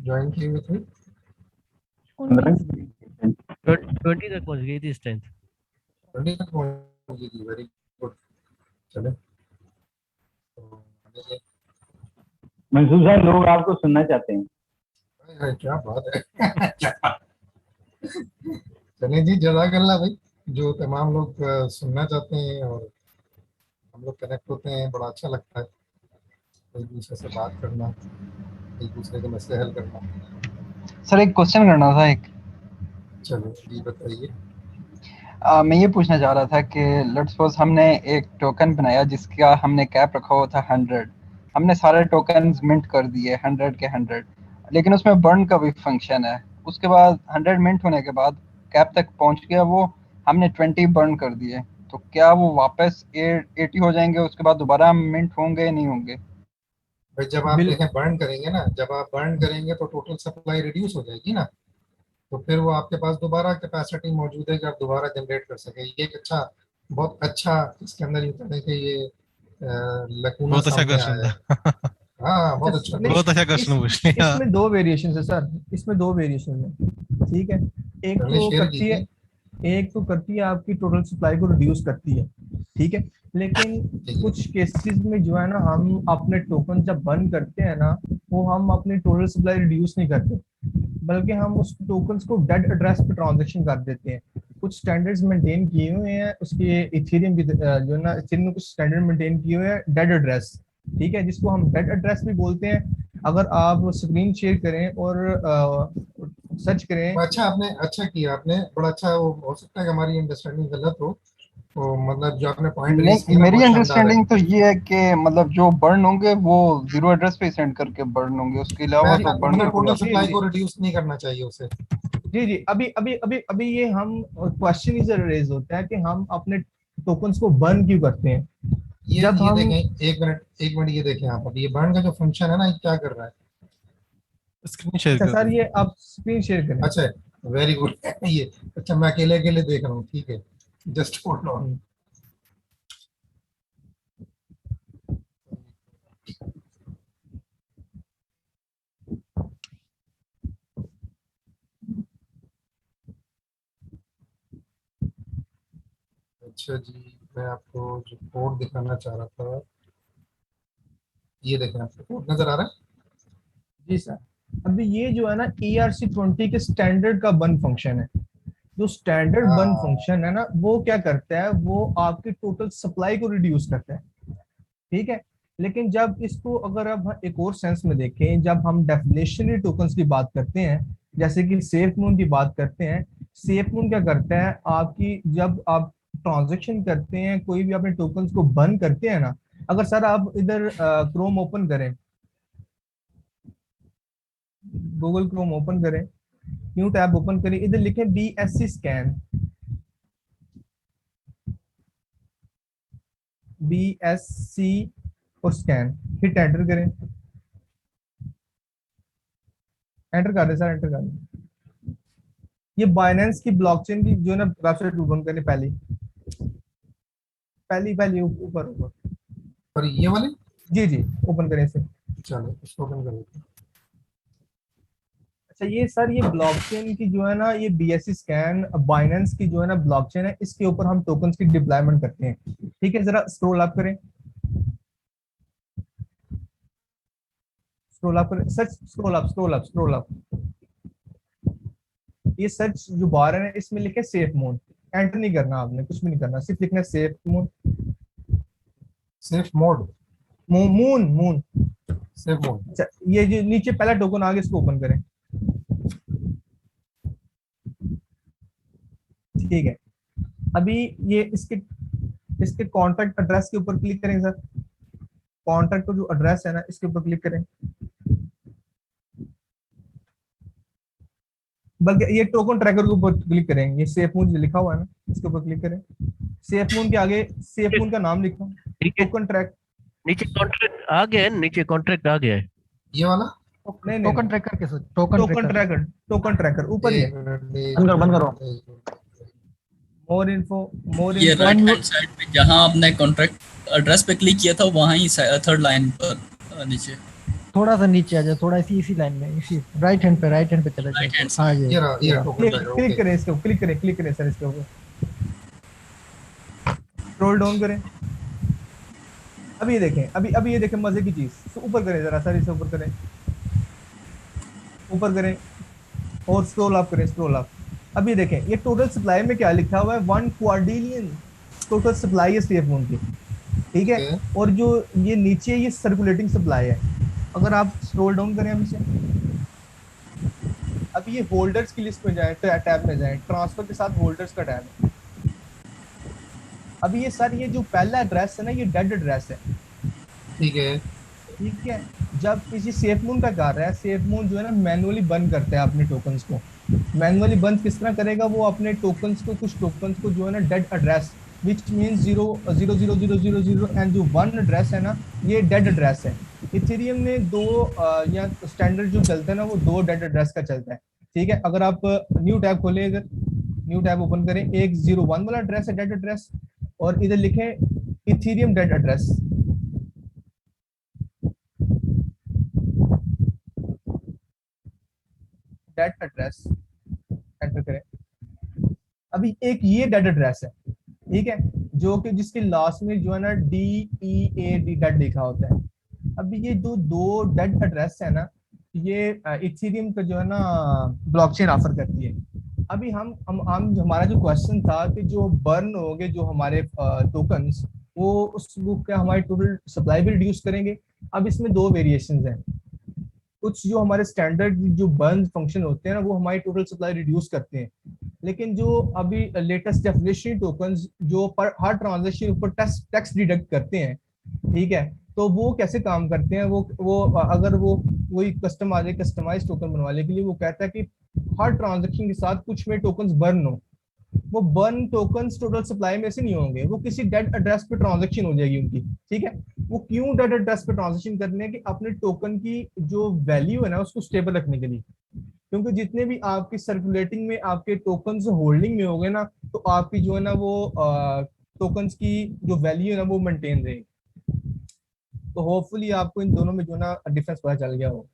ज्वाइन किए हुए थे। 19। 20 तक पहुंच गई थी स्ट्रेंथ। 20 तक पहुंच गई थी, वेरी गुड। चले तो आगे मंसूर साहब, लोग आपको सुनना चाहते हैं। क्या बात है। चले जी, जज़ाकल्लाह भाई। जो तमाम लोग सुनना चाहते हैं और हम लोग कनेक्ट होते हैं, बड़ा अच्छा लगता है एक दूसरे से बात करना, एक दूसरे के मसले हल करना। सर एक क्वेश्चन करना था एक। चलो जी बताइए। मैं ये पूछना चाह रहा था कि लेट्स सपोज हमने एक टोकन बनाया जिसका हमने कैप रखा हुआ था 100। हमने सारे टोकन मिंट कर दिए 100 के 100, लेकिन उसमें बर्न का भी फंक्शन है। उसके बाद 100 मिंट होने के बाद कैप तक पहुंच गया वो, हमने 20 बर्न कर दिए, तो क्या वो वापस 80 हो जाएंगे? उसके बाद दोबारा मिंट होंगे नहीं होंगे? भाई जब आप बिल देखें बर्न करेंगे ना, जब आप बर्न करेंगे तो टोटल सप्लाई रिड्यूस हो जाएगी ना, तो फिर वो आपके पास दोबारा कैपेसिटी मौजूद है कि आप दोबारा जनरेट कर सके। ये एक अच्छा, बहुत अच्छा इसके अंदर यूं कहें कि ये लकूना बहुत अच्छा सामने क्वेश्चन आया है। था। हाँ, बहुत अच्छा अच्छा, नहीं, बहुत अच्छा क्वेश्चन। क्वेश्चन पूछ लिया। इसमें दो वेरिएशन है सर, इसमें दो वेरिएशन है। ठीक है, एक पहले तो शेयर करती है, कीजिए। एक तो करती है आपकी टोटल सप्लाई को रिड्यूस करती है। ठीक है, लेकिन ठीक है। कुछ केसेस में जो है ना, हम अपने टोकन जब बंद करते हैं ना, वो हम अपनी टोटल सप्लाई रिड्यूस नहीं करते, बल्कि हम उस टोकन्स को डेड एड्रेस पे ट्रांजैक्शन कर देते हैं। कुछ स्टैंडर्ड्स मेंटेन किए हुए हैं उसके, इथेरियम की जो ना, इथेरियम में कुछ स्टैंडर्ड मेंटेन किए हुए हैं डेड एड्रेस। ठीक है, जिसको हम डेड एड्रेस भी बोलते हैं। अगर आप स्क्रीन शेयर करें और सर्च करें। अच्छा, आपने अच्छा किया, आपने बड़ा अच्छा। वो हो सकता है कि हमारी अंडरस्टैंडिंग गलत हो, तो मतलब जो आपने पॉइंट रेज नहीं, किया ना, मेरी बहुत शानदार है। अंडरस्टैंडिंग तो ये है कि मतलब जो बर्न होंगे वो जीरो एड्रेस पे सेंड करके बर्न होंगे, उसके अलावा मैं जी तो बर्न मतलब का कोई टोटल ऑप्शन जी सप्लाई जी को रिड्यूस नहीं करना चाहिए उसे। जी जी, अभी अभी अभी अभी ये हम क्वेश्चन इज रेज होता है कि हम अपने टोकन्स को बर्न क्यों करते हैं जब ये हम। देखें, एक मिनट, ये देखें आप, अब ये बर्न का जो फंक्शन है ना, ये क्या कर रहा है। स्क्रीन शेयर अच्छा कर सर, दो। ये आप स्क्रीन शेयर करें। अच्छा, वेरी गुड। ये अच्छा, मैं अकेले अकेले देख रहा हूँ, ठीक है, जस्ट होल्ड ऑन। हम्म, अच्छा जी, मैं आपको जो कोड दिखाना चाह रहा था, ये देखें, आपको कोड नजर आ रहा है? जी सर। अभी ये जो है ना ERC20 के स्टैंडर्ड का बर्न फंक्शन है। जो स्टैंडर्ड बर्न फंक्शन है ना, वो क्या करता है, वो आपकी टोटल सप्लाई को रिड्यूस करता है, ठीक है। लेकिन जब इसको अगर अब एक और सेंस में देखें, जब हम डेफिनेशनरी टोकन्स की बात करते हैं, जैसे कि सेफ मून की बात करते हैं, सेफ मून क्या करता है, आपकी जब आप ट्रांजैक्शन करते हैं, कोई भी अपने टोकन्स को बर्न करते हैं ना, अगर सर आप इधर क्रोम ओपन करें, गूगल क्रोम ओपन करें, न्यू टैब ओपन करें, इधर लिखें BSC स्कैन, BSC और स्कैन, हिट एंटर करें, एंटर कर दे सर, एंटर कर दे। ये बाइनेंस की ब्लॉकचेन की जो है ना वेबसाइट ओपन करें, पहली पहली पहली ऊपर ऊपर, और ये वाले, जी जी ओपन करें इसे। चलो इसको ओपन कर लेते हैं। अच्छा ये सर, ये ब्लॉकचेन की जो है ना, ये BSC स्कैन बाइनेंस की जो है ना ब्लॉकचेन है, इसके ऊपर हम टोकन्स की डिप्लॉयमेंट करते हैं, ठीक है। जरा स्क्रॉल अप करें, स्क्रॉल अप करें, search, scroll up scroll up scroll up. ये सर्च जो बार है ना, इसमें लिखे सेफ मोड, एंटर नहीं करना आपने, कुछ भी नहीं करना, सिर्फ लिखना safe mode, safe mode, moon moon. Safe mode. अच्छा ये जो नीचे पहला टोकन आगे, इसको ओपन करें, ठीक है। अभी ये इसके कॉन्ट्रैक्ट एड्रेस के ऊपर क्लिक करें सर, कॉन्ट्रैक्ट का जो एड्रेस है ना, इसके ऊपर क्लिक करें, बल्कि ये टोकन ट्रैकर के ऊपर क्लिक करें, ये सेफ मून लिखा हुआ है ना, इसके ऊपर क्लिक करें, सेफ मून के आगे सेफ मून का नाम लिखो, टोकन ट्रैक, नीचे कॉन्ट्रैक्ट आ गया है, नीचे कॉन्ट्रैक्ट आ गया है, ये वाला नहीं टोकन ट्रैकर के टोकन ट्रैकर ऊपर ही है, बंद करो। मोर इन्फो ये राइट हैंड साइड पे जहां आपने कॉन्ट्रैक्ट एड्रेस पे क्लिक किया था, वहां ही थर्ड लाइन पर नीचे थोड़ा सा नीचे आ जाए, थोड़ा इसी लाइन में, इसी राइट हैंड पे चला जाए। हाँ ये क्लिक करें इसको, क्लिक करें सर इसके ऊपर, स्क्रॉल डाउन करें। अभी ये देखें, अभी ये देखें मजे की चीज, तो ऊपर करें जरा सर, इसे ऊपर करें और स्क्रॉल अप करें, स्क्रॉल अप। अभी देखें ये टोटल सप्लाई में क्या लिखा हुआ है, 1 क्वाड्रिलियन टोटल सप्लाई है सेफ मून की, ठीक है। और जो ये नीचे ये सर्कुलेटिंग सप्लाई है, अगर आप स्क्रॉल डाउन करें अभी से, अभी ये होल्डर्स की लिस्ट में जाए, टैब में जाए, ट्रांसफर के साथ होल्डर्स का टैब है। अभी ये सर, ये जो पहला एड्रेस है ना, ये डेड एड्रेस है, ठीक है। जब किसी सेफ मून का कार्य है, सेफ मून जो है ना मैनुअली बंद करता है अपने टोकन्स को। मैनुअली बंद किस तरह करेगा, वो अपने टोकन्स को, कुछ टोकन्स को जो है ना dead address, which means 00000 and जो 1 एड्रेस है ना, ये डेड एड्रेस है। इथेरियम में 2 या स्टैंडर्ड जो चलता है ना, वो 2 डेड एड्रेस का चलता है, ठीक है। अगर आप न्यू टैब खोलें, अगर न्यू टैब ओपन करें, एक 01 वाला एड्रेस है डेड एड्रेस, और इधर लिखें Ethereum dead address, dead address, enter करें। अभी एक ये डेड एड्रेस है, ठीक है, जो कि जिसके लास्ट में जो है ना DEAD डेड लिखा होता है। अभी ये जो 2 डेड एड्रेस है ना, ये इथेरियम का जो है ना ब्लॉकचेन ऑफर करती है। अभी हम हमारा जो क्वेश्चन था कि जो बर्न हो गए जो हमारे टोकन्स, वो क्या हमारी टोटल सप्लाई भी रिड्यूस करेंगे। अब इसमें 2 वेरिएशंस हैं, कुछ जो हमारे स्टैंडर्ड जो बर्न फंक्शन होते हैं ना, वो हमारी टोटल सप्लाई रिड्यूस करते हैं, लेकिन जो अभी लेटेस्ट डेफिनेशन टोकन्स जो पर हर ट्रांजैक्शन ऊपर टैक्स डिडक्ट करते हैं, ठीक है, तो वो कैसे काम करते हैं, वो अगर वो कोई कस्टम आ जाए, कस्टमाइज टोकन बनवाने के लिए, वो कहता है कि हर ट्रांजैक्शन के साथ कुछ में टोकन्स बर्न हो, वो बर्न टोकन्स टोटल सप्लाई में से नहीं होंगे, वो किसी डेड एड्रेस पे ट्रांजैक्शन हो जाएगी उनकी, ठीक है। वो क्यों डेड एड्रेस पे ट्रांजैक्शन करने की, अपने टोकन की जो वैल्यू है ना, उसको स्टेबल रखने के लिए, क्योंकि जितने भी आपकी सर्कुलेटिंग में आपके टोकन्स होल्डिंग में हो गए ना, तो आपकी जो है ना वो टोकन्स की जो वैल्यू है ना, वो मेंटेन रहेगी। तो होपफुली आपको इन दोनों में जो ना डिफरेंस पता चल गया हो।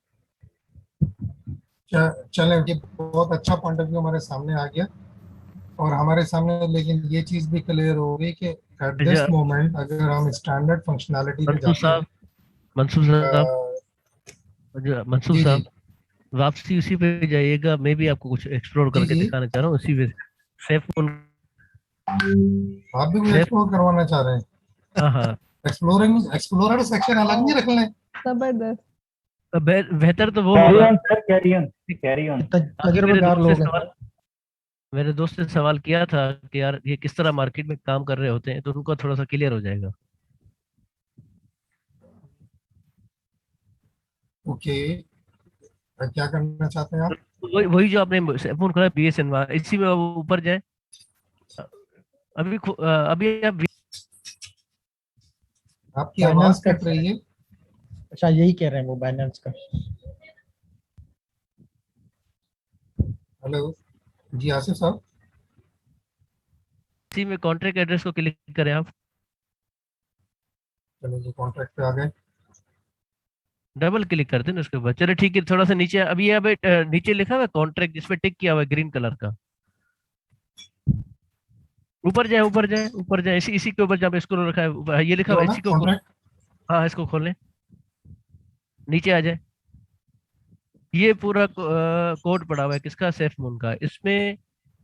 चलें, ये बहुत अच्छा पॉइंट ऑफ व्यू हमारे सामने आ गया। और हमारे सामने लेकिन ये चीज भी क्लियर हो गई कि एट दिस अच्छा, मोमेंट अगर हम स्टैंडर्ड फंक्शनैलिटी पे मंसूर जाते हैं साहब, मंसूर साहब, मंसूर जी जी साहब, वापसी उसी पे जाइएगा। मैं भी आपको कुछ एक्सप्लोर जी करके जी, दिखाना चाह रहा हूँ उसी पे। सेफ फोन, आप भी कुछ सेफ, एक्सप्लोर करवाना चाह रहे हैं? हाँ हाँ, एक्सप्लोरर सेक्शन अलग नहीं रख लें? जबरदस्त। बेहतर तो वो कैरी होगा। On sir, carry on, carry on. अभी मेरे तजुर्बेकार दोस्त से लोग हैं सवाल, सर। मेरे दोस्त ने सवाल किया था कि यार ये किस तरह मार्केट में काम कर रहे होते हैं, तो उनको थोड़ा सा क्लियर हो जाएगा। ओके, क्या करना चाहते हैं आप? वही वही जो आपने फोन करा BSNY, इसी में वो ऊपर जाए। अभी आप आपकी आवाज बाइनेंस का, कट रही है। अच्छा यही कह रहे हैं वो बाइनेंस का। हेलो जी आसिफ साहब। इसी में कॉन्ट्रैक्ट एड्रेस को क्लिक करें आप। चलिए जी, कॉन्ट्रैक्ट पे आ गए। डबल क्लिक करते हैं ना उसके बाद। चलो ठीक है, थोड़ा सा नीचे, अभी ये अभी नीचे लिखा हुआ है कॉन्ट्रैक्ट, जिसपे टिक किया हुआ है ग्रीन कलर का। ऊपर जाए, ऊपर जाए, ऊपर जाए, इसी इसी के ऊपर जहाँ पे स्क्रॉल रखा है ये लिखा ये हुआ है, वाला इसी को कॉन्ट्रैक्ट। हाँ, इसको खोलें, नीचे आ जाए। ये पूरा कोड पड़ा हुआ है किसका, सेफ मून का। इसमें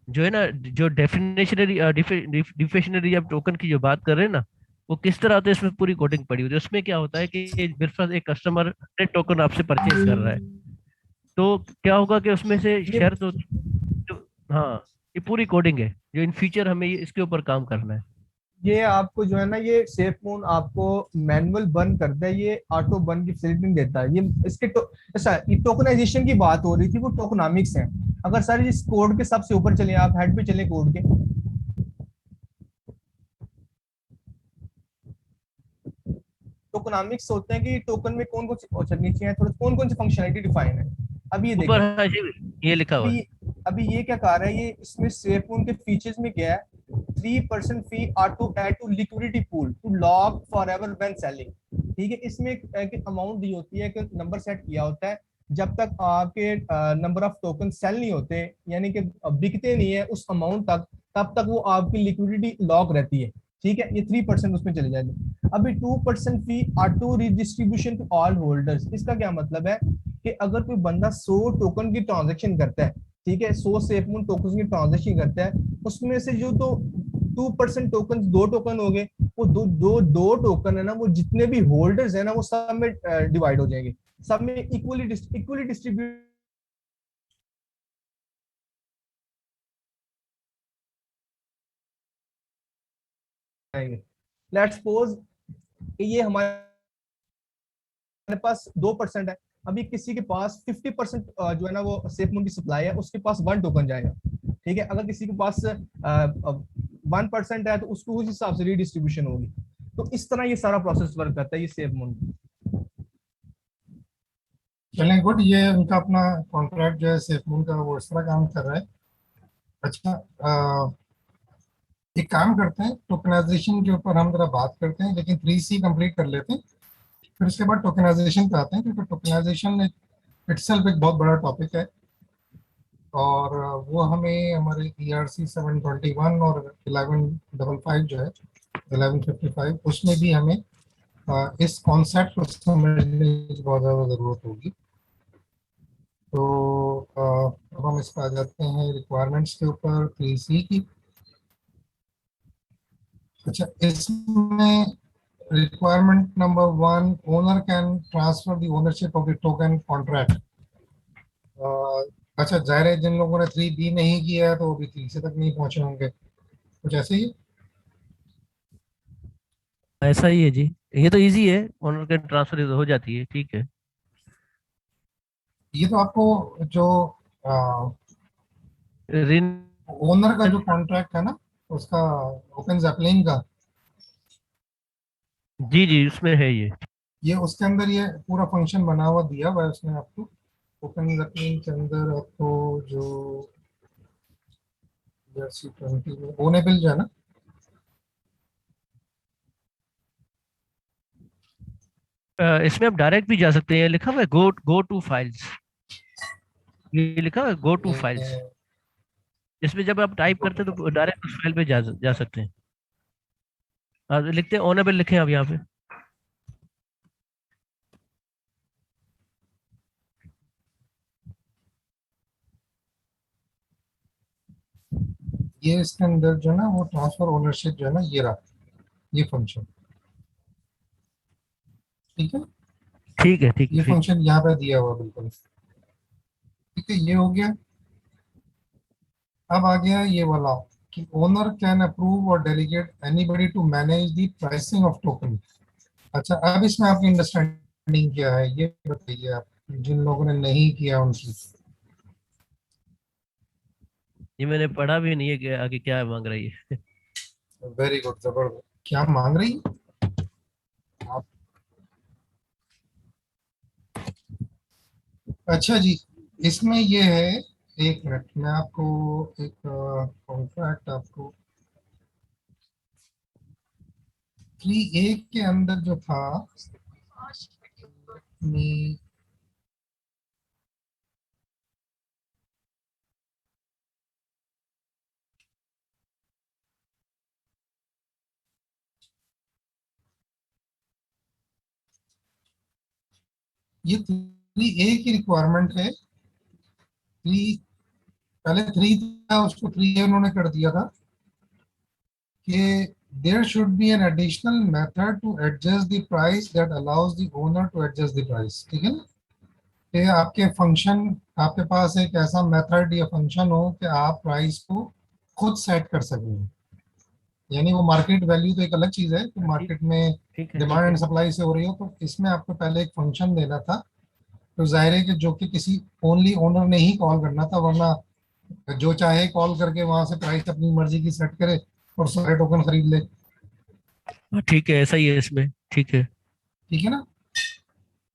जो है ना, जो डेफिनेशनरी डिफिनेशनरी या टोकन की जो बात कर रहे हैं ना, वो किस तरह होता है, इसमें पूरी कोडिंग पड़ी हुई है। उसमें क्या होता है कि मेरे पास एक कस्टमर टोकन आपसे परचेज कर रहा है, तो क्या होगा कि उसमें से ये शर्त होती है हाँ, ये पूरी कोडिंग है जो इन फ्यूचर हमें इसके ऊपर काम करना है। ये आपको जो है ना, ये सेफ मोड आपको मैनुअल बर्न करता है, ये ऑटो बर्न की फैसिलिटी नहीं देता है। ये इसके अच्छा, ये टोकनाइजेशन की बात हो रही थी, वो टोकनामिक्स है। अगर सर इस कोड के सबसे ऊपर चले, आप हेड पे चले कोड के, टोकनामिक्स होते हैं कि टोकन में कौन कौन सी, अच्छा नीचे है थोड़ा, कौन कौन सी फंक्शनलिटी डिफाइन है। अभी ये ऊपर देखें, हाँ जी, ये लिखा हुआ है। अभी अभी ये क्या कह रहा है, ये इसमें सेफ मोड के फीचर्स में क्या है, 3% fee are to add to liquidity pool to lock for ever when selling. ठीक है, इसमें एक अमाउंट दी होती है, कि नंबर सेट किया होता है, जब तक आपके नंबर ऑफ टोकन सेल नहीं होते, यानी कि बिकते नहीं है उस अमाउंट तक, तब तक वो आपकी लिक्विडिटी लॉक रहती है। ठीक है, ये 3% उसमें चले जाएंगे। अभी 2% fee auto redistribution to all holders. इसका क्या मतलब है कि अगर कोई बंदा 100 टोकन की ट्रांजेक्शन करता है, ठीक है, 100 सेफमून टोकन की ट्रांजेक्शन करता है, उसमें से जो तो 2% टोकन, 2 टोकन हो गए, वो दो टोकन है ना, वो जितने भी होल्डर्स है ना, वो सब में डिवाइड हो जाएंगे, सब में इक्वली डिस्ट्रीब्यूट जाएंगे। लेट्स सपोज ये हमारे पास 2% है, अभी किसी के पास 50% जो है ना वो सेफ मून की सप्लाई है, उसके पास 1 टोकन जाएगा। ठीक है, अगर किसी के पास 1% है, तो उसको उस हिसाब से रीडिस्ट्रीब्यूशन होगी। तो इस तरह ये सारा प्रोसेस वर्क करता है, ये सेफ मून। चलें, गुड। ये उनका अपना कॉन्ट्रैक्ट जो है सेफमून का, वो इस तरह काम कर रहा है। अच्छा, एक काम करते हैं, टोकनाइजेशन के ऊपर हम जरा बात करते हैं, लेकिन 3C कंप्लीट कर लेते हैं, फिर उसके बाद टोकनाइजेशन पे आते हैं, क्योंकि टोकनाइजेशन इटसेल्फ एक बहुत बड़ा टॉपिक है। और वो हमें हमारे ERC 721 और 1155 जो है 1155, उसमें भी हमें इस कॉन्सेप्ट को समझने की बहुत ज़्यादा ज़रूरत होगी। तो अब हम इस पर आ जाते हैं रिक्वायरमेंट्स के ऊपर 3C की। अच्छा, इसमें requirement number 1, owner can transfer the ownership of the token contract. अच्छा, जाहिर है जिन लोगों ने 3B नहीं किया है तो वो भी 3C तक नहीं पहुंचे होंगे, कुछ ऐसे ही। ऐसा ही है जी, ये तो इजी है, ओनर के ट्रांसफर हो जाती है, ठीक है। ये तो आपको जो रिन ओनर का जो कॉन्ट्रैक्ट है ना, उसका ओपन जैपलिन का, जी जी, उसमें है ये उसके अंदर ये पूरा फंक्शन बना हुआ दिया हुआ है उसमें आपको। ओपन जैपलिन के अंदर आपको जो ERC 20 में ओनेबल जो है ना, इसमें आप डायरेक्ट भी जा सकते हैं, लिखा हुआ है गो टू फाइल्स, ये लिखा हुआ है गो टू फाइल्स। इसमें जब आप टाइप करते हैं तो डायरेक्ट उस फाइल पे जा सकते हैं। आप लिखते हैं ऑनरेबल लिखें आप यहाँ पे। ये इसके अंदर जो है ना वो ट्रांसफर ओनरशिप जो है ना ये रहा, ये फंक्शन, ठीक है। ठीक है, ठीक है, ये ठीक। फंक्शन यहाँ पे दिया हुआ बिल्कुल, ठीक है, ये हो गया। अब आ गया ये वाला कि ओनर कैन अप्रूव और delegate anybody to manage the pricing of token. अच्छा, अब इसमें आपकी अंडरस्टैंडिंग क्या है ये बताइए आप, जिन लोगों ने नहीं किया उनकी। ये मैंने पढ़ा भी नहीं है कि आगे क्या मांग रही है। वेरी गुड, जबरदस्त। क्या मांग रही आप? अच्छा जी, इसमें ये है, एक मिनट मैं आपको एक कॉन्ट्रैक्ट आपको 3A के अंदर जो था ये 3A की रिक्वायरमेंट है। 3 पहले 3 था, उसको 3A उन्होंने कर दिया था कि there should be an additional method to adjust the price that allows the owner to adjust the price, ठीक है ना। कि आपके फंक्शन, आपके पास एक ऐसा मेथड या फंक्शन हो कि आप प्राइस को खुद सेट कर सकें। यानी वो मार्केट वैल्यू तो एक अलग चीज है कि मार्केट में डिमांड एंड सप्लाई से हो रही हो, तो इसमें आपको पहले एक फंक्शन देना था। तो जाहिर है कि जो कि किसी ओनली ओनर ने ही कॉल करना था, वरना जो चाहे कॉल करके वहां से प्राइस अपनी मर्जी की सेट करे और सारे टोकन खरीद ले। ठीक है, ऐसा ही है इसमें। ठीक है, ठीक है ना।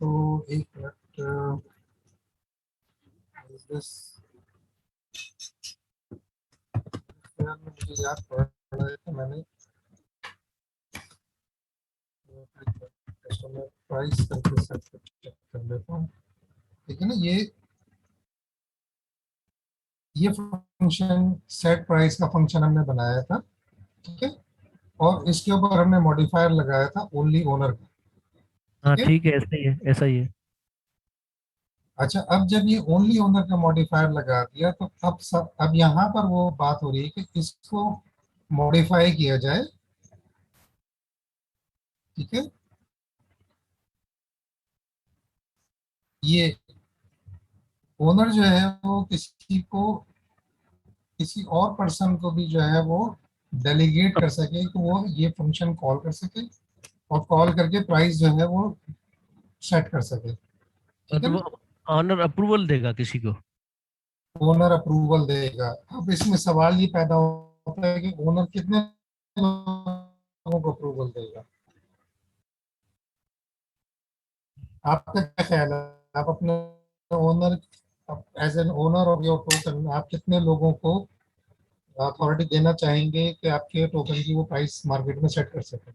तो एक मिनट, मुझे याद पड़ रहा है कि मैंने प्राइस करके सेट कर लेता हूँ, ठीक है ना। ये फंक्शन सेट प्राइस का फंक्शन हमने बनाया था, ठीक है। और इसके ऊपर हमने मॉडिफायर लगाया था ओनली ओनर का, हाँ ठीक है। ठीक है, ऐसा ही है, ऐसा ही है। अच्छा, अब जब ये ओनली ओनर का मॉडिफायर लगा दिया तो अब यहाँ पर वो बात हो रही है कि इसको मॉडिफाई किया जाए, ठीक है। ये ओनर जो है वो किसी और पर्सन को भी जो है वो डेलीगेट कर सके कि वो ये फंक्शन कॉल कर सके और कॉल करके प्राइस जो है वो सेट कर सके, ठीक है तो ना। वो ऑनर अप्रूवल देगा किसी को। ओनर अप्रूवल देगा। अब इसमें सवाल ये पैदा होता है कि ओनर कितने लोगों को अप्रूवल देगा। आपका क्या ख्याल है? आप अपने owner, as an owner of your token, आप कितने लोगों को अथॉरिटी देना चाहेंगे कि आपके टोकन की वो प्राइस मार्केट में सेट कर सके?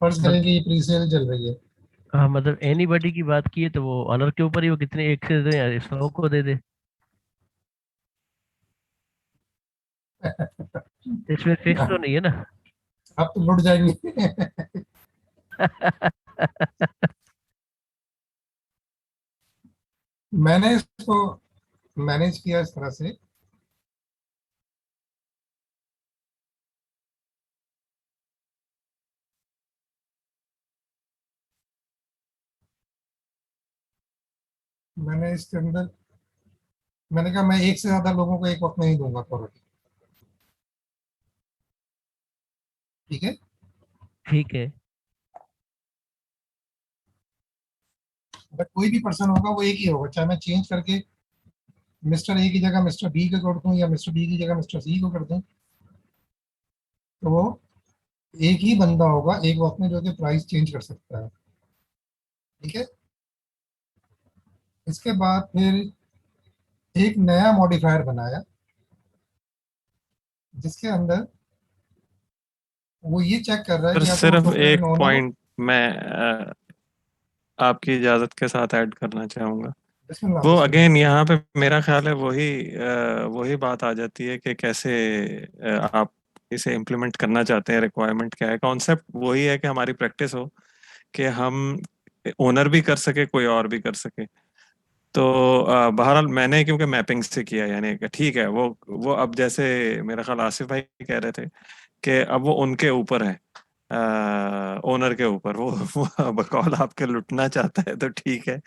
फर्ज करेंगे ये प्री सेल चल रही है। हाँ मतलब एनीबॉडी की बात की है तो वो ऑनर के ऊपर ही, वो कितने एक से दे या 100 को दे दे, इसमें फिक्स तो नहीं है ना। आप तो लुट जाएंगे। मैंने इसको मैनेज किया इस तरह से, मैंने इसके अंदर मैंने कहा मैं एक से ज्यादा लोगों को एक वक्त नहीं दूंगा अथॉरिटी, ठीक है। ठीक है, अगर कोई भी पर्सन होगा वो एक ही होगा, चाहे मैं चेंज करके मिस्टर ए की जगह मिस्टर बी को कर दूं या मिस्टर बी की जगह मिस्टर सी को कर दूं, तो वो एक ही बंदा होगा एक वक्त में जो कि प्राइस चेंज कर सकता है, ठीक है। इसके बाद फिर एक नया मॉडिफायर बनाया जिसके अंदर वो ये चेक कर रहा है सर कि आपको सिर्फ टोकन एक ओनर। पॉइंट मैं आपकी इजाजत के साथ ऐड करना चाहूंगा। वो अगेन यहाँ पे मेरा ख्याल है वही बात आ जाती है कि कैसे आप इसे इम्प्लीमेंट करना चाहते हैं, रिक्वायरमेंट क्या है। कॉन्सेप्ट वही है कि हमारी प्रैक्टिस हो कि हम ओनर भी कर सके, कोई और भी कर सके। तो बहरहाल मैंने क्योंकि मैपिंग से किया, यानी कि ठीक है, वो अब जैसे मेरा ख्याल आसिफ भाई कह रहे थे कि अब वो उनके ऊपर है, ओनर के ऊपर। वो बकौल आपके लुटना चाहता है तो ठीक है,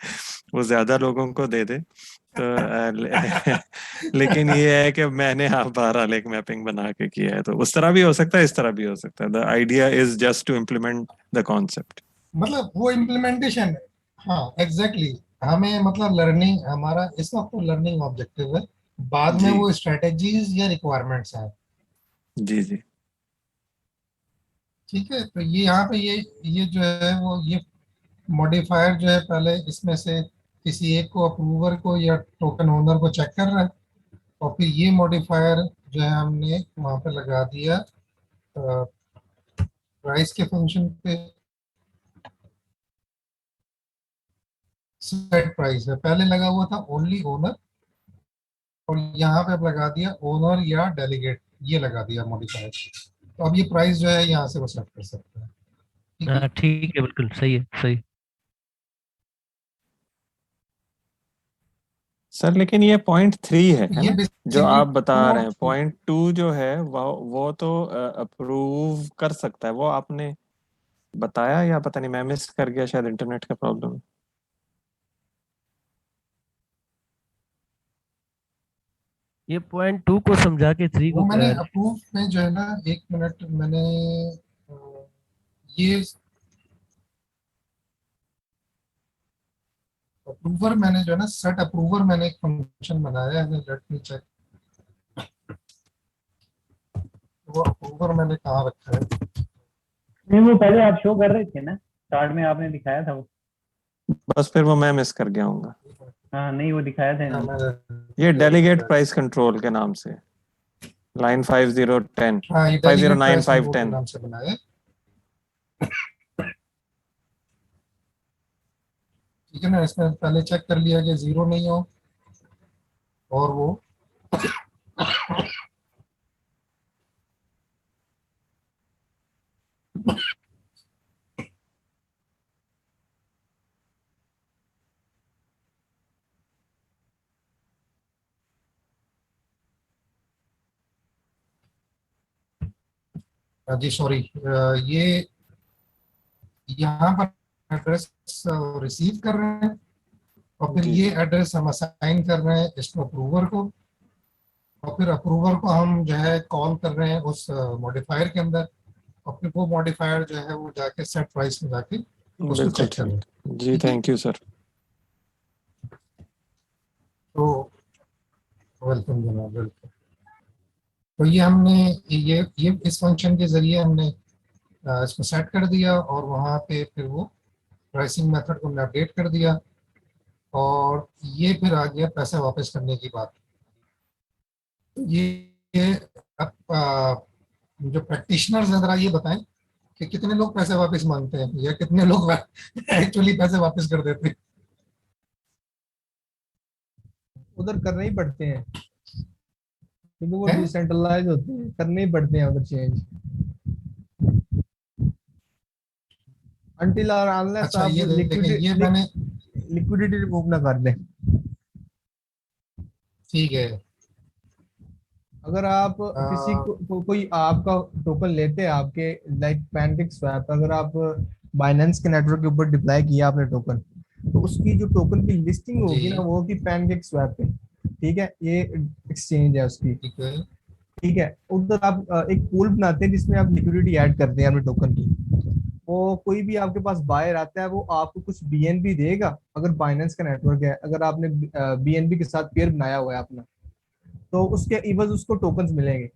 वो ज्यादा लोगों को दे दे। तो लेकिन ये है कि मैंने बहरहाल एक मैपिंग बना के किया है, तो उस तरह भी हो सकता है, इस तरह भी हो सकता है। The idea is just to implement the concept. मतलब वो इम्प्लीमेंटेशन है। हाँ एग्जैक्टली हमें मतलब लर्निंग हमारा इस वक्त तो लर्निंग ऑब्जेक्टिव है, बाद में जी वो स्ट्रेटेजीज या रिक्वायरमेंट्स हैं। जी जी। ठीक है, तो ये यहाँ पे ये जो है वो ये मॉडिफायर जो है पहले इसमें से किसी एक को अप्रूवर को या टोकन ओनर को चेक कर रहा है, और फिर ये मॉडिफायर जो है हमने वहाँ पे लगा दिया प्राइस के फंक्शन पे। सेट प्राइस है, पहले लगा हुआ था ओनली ओनर, और यहाँ पे अब लगा दिया ओनर या डेलीगेट, ये लगा दिया मॉडिफायर। तो अब ये प्राइस जो है यहाँ से वो सेट कर सकते हैं। ठीक है, ठीक है, बिल्कुल सही है, सही। सर लेकिन ये .3 है ये ना जो बेसिकली आप बता रहे हैं। .2 जो है वो तो अप्रूव कर सकता है, वो आपने बताया या पता नहीं मैं मिस कर गया, शायद इंटरनेट का प्रॉब्लम है। ये .2 को समझा के 3 वो को मैंने अप्रूव में जो है ना, एक मिनट मैंने ये अप्रूवर मैंने जो है ना सेट अप्रूवर मैंने एक फंक्शन बनाया है, लेट मी चेक। वो अप्रूवर मैंने कहाँ रखा है? नहीं, वो पहले आप शो कर रहे थे ना, स्टार्ट में आपने दिखाया था वो। बस फिर वो मैं मिस कर गया हूँ। हाँ नहीं, वो दिखाया था ना। ये डेलीगेट प्राइस कंट्रोल के नाम से लाइन 5010 हाँ, ये 509 के 510 नाम से बनाया। ठीक है ना, इसमें पहले चेक कर लिया कि जीरो नहीं हो, और वो जी सॉरी, ये यहाँ पर एड्रेस रिसीव कर रहे हैं, और फिर ये एड्रेस हम असाइन कर रहे हैं इसको अप्रूवर को, और फिर अप्रूवर को हम जो है कॉल कर रहे हैं उस मॉडिफायर के अंदर, और फिर वो मॉडिफायर जो है वो जाके सेट प्राइस में जाके उसको चेक कर रहे हैं। जी थैंक यू सर। तो वेलकम जनाब, वेलकम। तो ये हमने ये इस फंक्शन के जरिए हमने इसको सेट कर दिया, और वहाँ पे फिर वो प्राइसिंग मेथड को हमने अपडेट कर दिया, और ये फिर आ गया पैसा वापस करने की बात। ये अब जो प्रैक्टिशनर्स हैं जरा ये बताएं कि कितने लोग पैसे वापस मांगते हैं, या कितने लोग एक्चुअली पैसे वापस कर देते हैं। उधर करने ही पड़ते हैं क्योंकि वो डिसेंट्रलाइज होते हैं, करने ही पड़ते हैं उधर चेंज अनटिल और अनलेस आप लिक्विडिटी रिमूव ना कर दें। ठीक है, अगर आप किसी कोई आपका टोकन लेते हैं आपके लाइक पैनकेक स्वैप, अगर आप बाइनेंस के नेटवर्क के ऊपर डिप्लॉय किया आपने टोकन, तो उसकी जो टोकन की लिस्टिंग होगी ना वो होगी पैनकेक स्वैप पे। ठीक है, ये एक्सचेंज है उसकी। ठीक है, उधर आप एक पूल बनाते हैं जिसमें आप लिक्विडिटी ऐड करते हैं अपने टोकन की। वो कोई भी आपके पास बायर आता है वो आपको कुछ बीएनबी देगा, अगर बाइनेंस का नेटवर्क है, अगर आपने बीएनबी के साथ पेयर बनाया हुआ है अपना, तो उसके इवज उसको टोकन्स मिलेंगे।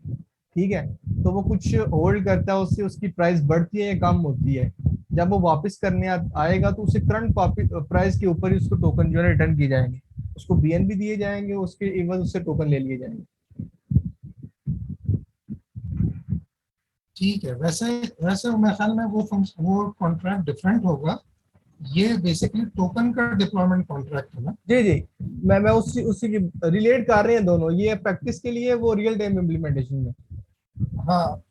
ठीक है, तो वो कुछ होल्ड करता है, उससे उसकी प्राइस बढ़ती है या कम होती है। जब वो वापस करने आएगा तो उसे करंट प्राइस के ऊपर ही उसको टोकन जो है रिटर्न किए जाएंगे, उसको बीएनबी दिए जाएंगे, उसके इवज उससे टोकन ले लिए जाएंगे। ठीक है, वैसे वैसे मेरे ख्याल में वो कॉन्ट्रैक्ट डिफरेंट होगा, ये बेसिकली टोकन का डिप्लॉयमेंट कॉन्ट्रैक्ट है ना? जी जी, मैं उसी की रिलेट कर रहे हैं दोनों, ये प्रैक्टिस के लिए, वो रियल टाइम इम्प्लीमेंटेशन में। हाँ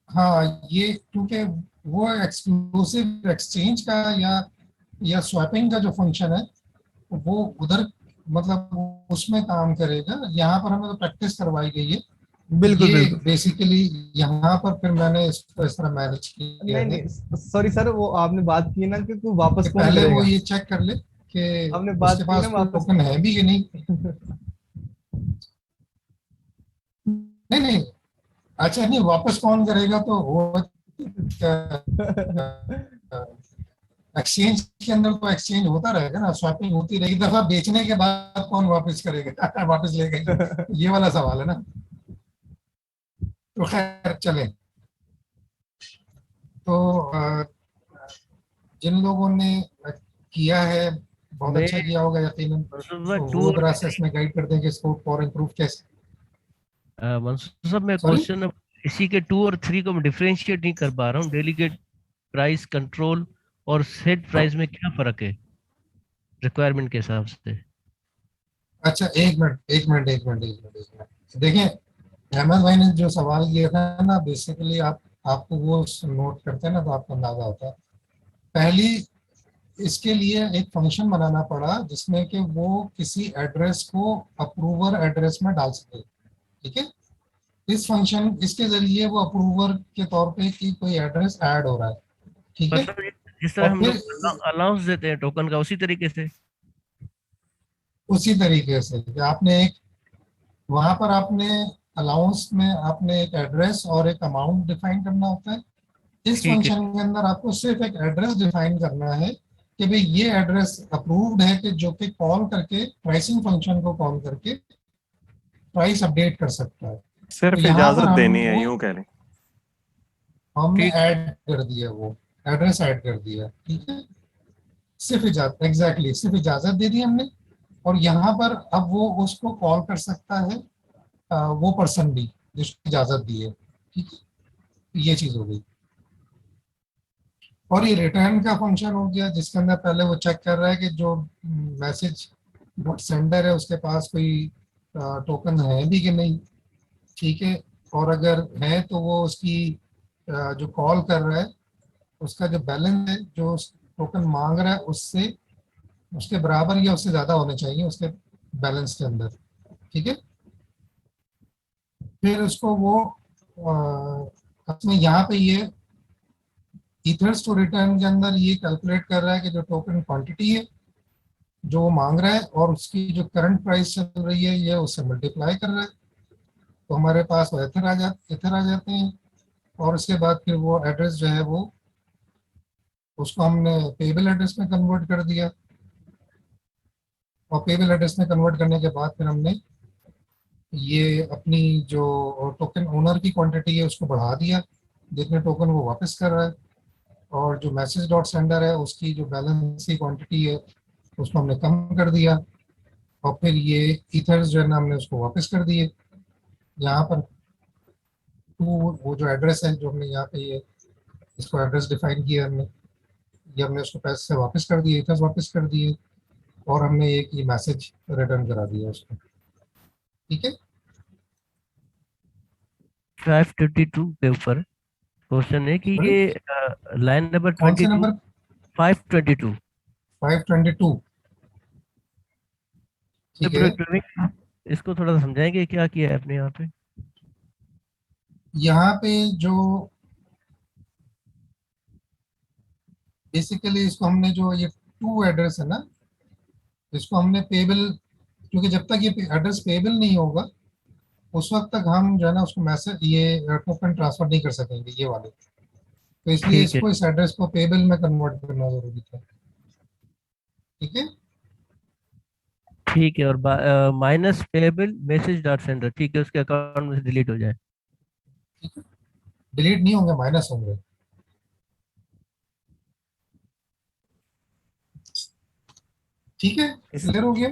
हाँ, ये क्योंकि वो एक्सक्लूसिव एक्सचेंज का या स्वैपिंग का जो फंक्शन है वो उधर मतलब उसमें काम करेगा। यहाँ पर हमें तो प्रैक्टिस करवाई गई है। बिल्कुल ये बिल्कुल। बेसिकली यहाँ पर फिर मैंने इसको इस तरह मैनेज किया है। नहीं सॉरी सर, वो आपने बात की ना कि तू वापस कौन पहले करेगा, वो ये चेक कर ले कि हमने बात उसके की पास ना कोई वापस। टोकन है भी कि नहीं। नहीं नहीं, अच्छा नहीं, वापस कौन करेगा तो वो एक्सचेंज के अंदर तो एक्सचेंज होता रहेगा ना, स्वैपिंग होती रहेगी। दफा बेचने के बाद कौन वापस करेगा वापस लेगा, ये वाला सवाल है ना। तो खैर चले, तो जिन लोगों ने किया है बहुत मैं अच्छा किया होगा यकीनन, मंसूर तो टू वो और प्रोसेस में गाइड कर देंगे इसको फॉर इम्प्रूव कैसे। मंसूर साहब, मैं सॉरी, क्वेश्चन इसी के 2 और 3 को मैं डिफरेंशिएट नहीं कर पा रहा हूँ। डेलीगेट प्राइस कंट्रोल और सेट प्राइस में क्या फर्क है रिक्वायरमेंट के हिसाब से? अच्छा एक मिनट एक मिनट एक मिनट एक मिनट एक मिनट, देखिए अहमद भाई ने जो सवाल किया था ना, बेसिकली आपको वो नोट करते हैं ना तो आपको अंदाजा होता है। पहली, इसके लिए एक फंक्शन बनाना पड़ा जिसमें कि वो किसी एड्रेस को अप्रूवर एड्रेस में डाल सके। ठीक है, इस फंक्शन इसके जरिए वो अप्रूवर के तौर पे कि कोई एड्रेस ऐड हो रहा है। ठीक है, मतलब जिस तरह और हम फिर लोग अलाउंस देते हैं टोकन का, उसी तरीके से। उसी तरीके से कि आपने एक वहां पर आपने अलाउंस में आपने एक एड्रेस और एक अमाउंट डिफाइन करना होता है। इस ठीक है। फंक्शन के अंदर आपको सिर्फ एक एड्रेस डिफाइन करना है कि भाई ये एड्रेस अप्रूव्ड है, कि जो कि कॉल करके प्राइसिंग फंक्शन को कॉल करके प्राइस अपडेट कर सकता है। तो सिर्फ यहाँ पर इजाजत हम देनी है, वो यूं कह लें। हमने ठीक। ऐड कर दिया, वो एड्रेस ऐड कर दिया। ठीक है, सिर्फ इजाजत, एग्जैक्टली सिर्फ इजाजत दे दी हमने। और यहाँ पर अब वो उसको कॉल कर सकता है वो पर्सन भी जिसको इजाजत दी है। ठीक है, ये चीज हो गई। और ये रिटर्न का फंक्शन हो गया जिसके अंदर पहले वो चेक कर रहा है कि जो मैसेज सेंडर है उसके पास कोई टोकन है भी कि नहीं। ठीक है, और अगर है तो वो उसकी जो कॉल कर रहा है उसका जो बैलेंस है जो उस टोकन मांग रहा है उससे उसके बराबर या उससे ज्यादा होने चाहिए उसके बैलेंस के अंदर। ठीक है, फिर उसको वो अपने यहाँ पे ये ईथर्स टू रिटर्न के अंदर ये कैलकुलेट कर रहा है कि जो टोकन क्वांटिटी है जो वो मांग रहा है और उसकी जो करंट प्राइस चल रही है ये उससे मल्टीप्लाई कर रहा है। तो हमारे पास वो इथर आ जाते हैं। और उसके बाद फिर वो एड्रेस जो है वो उसको हमने पेबल एड्रेस में कन्वर्ट कर दिया। और पेबल एड्रेस में कन्वर्ट करने के बाद फिर हमने ये अपनी जो टोकन ओनर की क्वांटिटी है उसको बढ़ा दिया जितने टोकन वो वापस कर रहा है। और जो मैसेज डॉट सेंडर है उसकी जो बैलेंस की क्वांटिटी है उसको हमने कम कर दिया। और फिर ये ईथर्स जो है ना हमने उसको वापस कर दिए। यहाँ पर वो जो एड्रेस है जो हमने यहाँ पे ये इसको एड्रेस डिफाइन किया हमने, ये हमने उसको पैसे से वापस कर दिए, ईथर्स वापस कर दिए। और हमने एक ये मैसेज रिटर्न करा दिया उसको। ठीक है, 522 के ऊपर क्वेश्चन है कि ये लाइन नंबर कौन से 22, नंबर? 522। 522। ठीक है, प्रवीण, इसको थोड़ा समझाएंगे क्या किया है आपने यहाँ पे? यहाँ पे जो बेसिकली इसको हमने जो ये टू एड्रेस है ना इसको हमने पेबल, क्योंकि जब तक ये एड्रेस पेबल नहीं होगा उस वक्त तक हम जो है ना उसको मैसेज ये टोकन ट्रांसफर नहीं कर सकेंगे ये वाले। तो इसलिए ठीक है। इसको इस एड्रेस को पेबल में कन्वर्ट करना जरूरी था। ठीक है, ठीक है, और minus payable message dot sender, ठीक है, उसके अकाउंट में से डिलीट हो जाए। डिलीट नहीं होंगे, माइनस होंगे। ठीक है, क्लियर हो गया।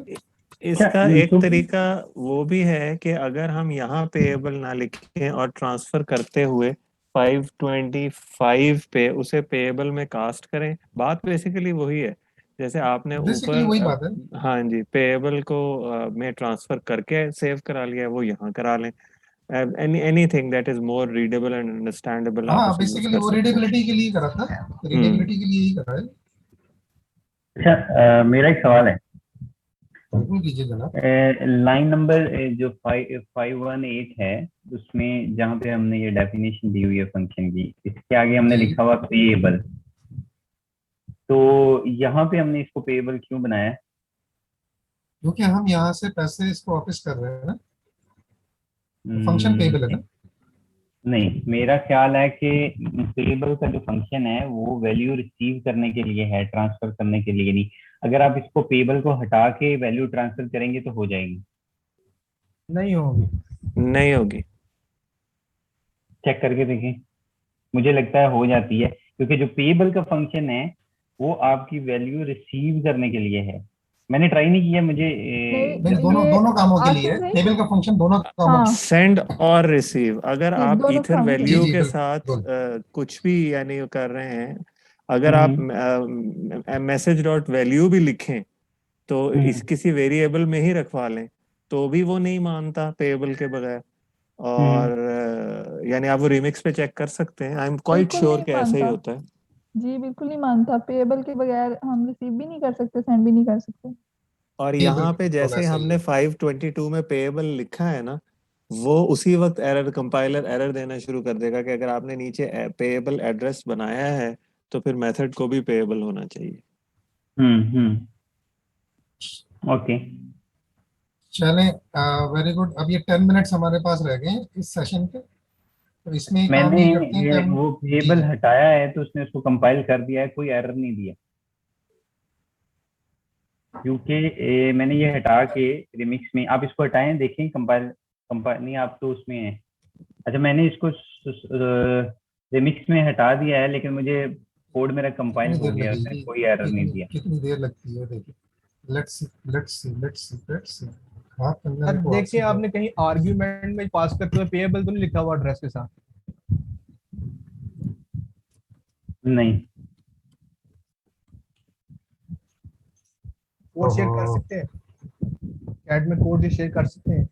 इसका एक तरीका वो भी है कि अगर हम यहाँ पेएबल ना लिखें और ट्रांसफर करते हुए 525 पे उसे पेएबल में कास्ट करें। बात बेसिकली वही है, जैसे आपने बेसिकली वही बात है। ऊपर हाँ जी पेएबल को में ट्रांसफर करके सेव करा लिया है, वो यहाँ करा लें। Anything that is more readable and understandable आप हाँ उसे यूज बेसिकली कर वो सकते हैं। रीडेबिलिटी के लिए करा था, रीडेबिलिटी के लिए ही करा है। अच्छा, मेरा एक सवाल है। बिल्कुल कीजिए जनाब। लाइन नंबर जो 518 है, उसमें जहाँ पे हमने ये डेफिनेशन दी हुई है फंक्शन की, इसके आगे हमने जी। लिखा हुआ पेएबल, तो यहाँ पे हमने इसको पेएबल क्यों बनाया है? क्योंकि हम यहाँ से पैसे इसको वापस कर रहे हैं ना, फंक्शन पेएबल है ना। नहीं, मेरा ख्याल है कि पेएबल का जो फंक्शन है वो वैल्यू रिसीव करने के लिए है, ट्रांसफर करने के लिए नहीं। अगर आप इसको पेएबल को हटा के वैल्यू ट्रांसफर करेंगे तो हो जाएगी। नहीं होगी। नहीं होगी। चेक करके देखें, मुझे लगता है हो जाती है, क्योंकि जो पेएबल का फंक्शन है वो आपकी वैल्यू रिसीव करने के लिए है। मैंने ट्राई नहीं किया, मुझे नहीं, दोनों कामों के लिए है। टेबल का फंक्शन दोनों कामों हाँ सेंड और रिसीव। अगर आप दोनों ईथर काम के वैल्यू जी, जी, के साथ बिल्कुल। कुछ भी यानी कर रहे हैं, अगर आप मैसेज डॉट वैल्यू भी लिखें तो इस किसी वेरिएबल में ही रखवा लें तो भी वो नहीं मानता पेएबल के बगैर। और यानी आप वो रिमिक्स पे चेक कर सकते हैं। आई एम क्वाइट बिल्कुल श्योर नहीं कि ऐसा ही मानता होता है। जी, बिल्कुल नहीं मानता। पेएबल के बगैर हम रिसीव भी नहीं कर सकते, सेंड भी नहीं कर सकते। और जी यहाँ पे बिल्कुल जैसे ऐसा ही हमने है। 522 में पेएबल लिखा है ना, वो उसी वक्त एरर कंपाइलर एरर देना शुरू कर देगा कि अगर आपने नीचे पेएबल एड्रेस बनाया है तो फिर मेथड को भी पेएबल होना चाहिए। ओके। चलें, वेरी गुड। अब ये 10 मिनट्स हमारे पास रह गए हैं इस सेशन के, तो इसमें काम मैंने ये करते हैं कि हम वो जी पेएबल जी हटाया है तो उसने उसको कंपाइल कर दिया है, कोई एरर नहीं दिया, क्योंकि मैंने ये हटा के रिमिक्स में, आप इसको हटाएं देखें, कंपाइल कंपाइल नहीं, आप तो उसमें है। अच्छा, मैंने इसको रिमिक्स में हटा दिया है, लेकिन मुझे कोड मेरा कंपाइल कितनी हो देर गया, उसने लगेगी, कोई एरर नहीं दिया। कितनी देर लगती है देखिए। Let's see. हाँ पंजा सर देखो देखिए, आपसे आपने कहीं आर्ग्यूमेंट में पास करते हुए पेएबल तो नहीं लिखा हुआ एड्रेस के साथ? नहीं, कोड शेयर कर सकते हैं, चैट में कोड शेयर कर सकते हैं।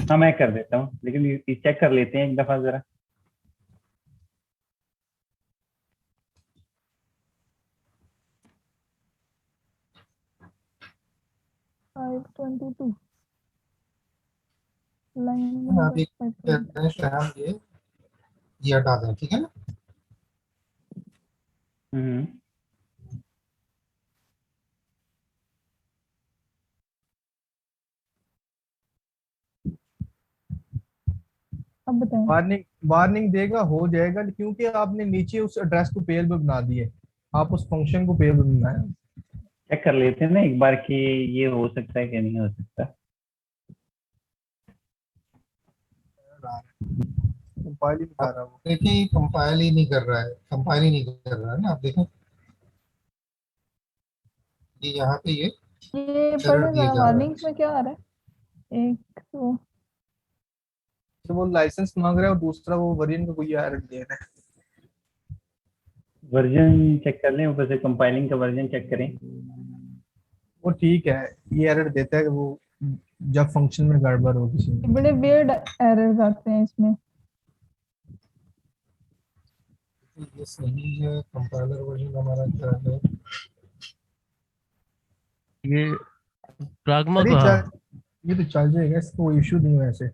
हाँ मैं कर देता हूँ, लेकिन ये चेक कर लेते हैं एक दफा जरा। फाइव 22 लाइन आप एक नंबर हम ये हटा दें, ठीक है ना। अब बताएं। वार्निंग वार्निंग देगा, हो जाएगा, क्योंकि आपने नीचे उस एड्रेस को पेएबल बना दिए, आप उस फंक्शन को पेएबल बनाया। चेक कर लेते हैं ना एक बार कि ये हो सकता है कि नहीं हो सकता। कंपाइल ही नहीं कर रहा वो। देखिए कंपाइल ही नहीं कर रहा है, कंपाइल ही नहीं कर रहा है ना। आप देखें ये यहाँ पे ये एरर पढ़े दिया जरा जा रहा है। वार्निंग्स में क्या आ रहा है। एक तो वो लाइसेंस मांग रहा है और दूसरा वो वर्जन का कोई एरर दे रहा है। वर्जन चेक कर लें, ऊपर से कंपाइलिंग का वर्जन चेक करें। वो ठीक है, ये एरर देता है कि वो जब फंक्शन में गड़बड़ हो किसी में। बड़े वियर्ड एरर्स आते हैं इसमें। ये सही है, कंपाइलर वर्जन हमारा क्या है। ये प्राग्मा अरे का चल, ये तो चल जाएगा, इसको कोई इशू नहीं है ऐसे।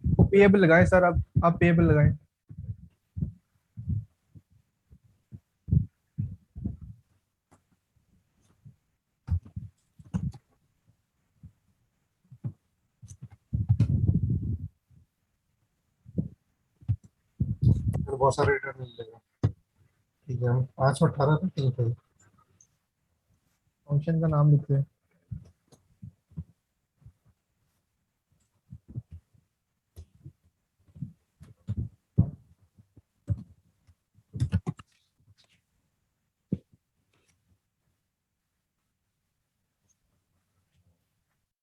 वो पेएबल लगाएं सर, आप पेएबल लगाएं। फिर बहुत सारे एरर मिल जाएगा। ठीक है, हम 518 पे क्लिक करें। फंक्शन का नाम लिखते हैं।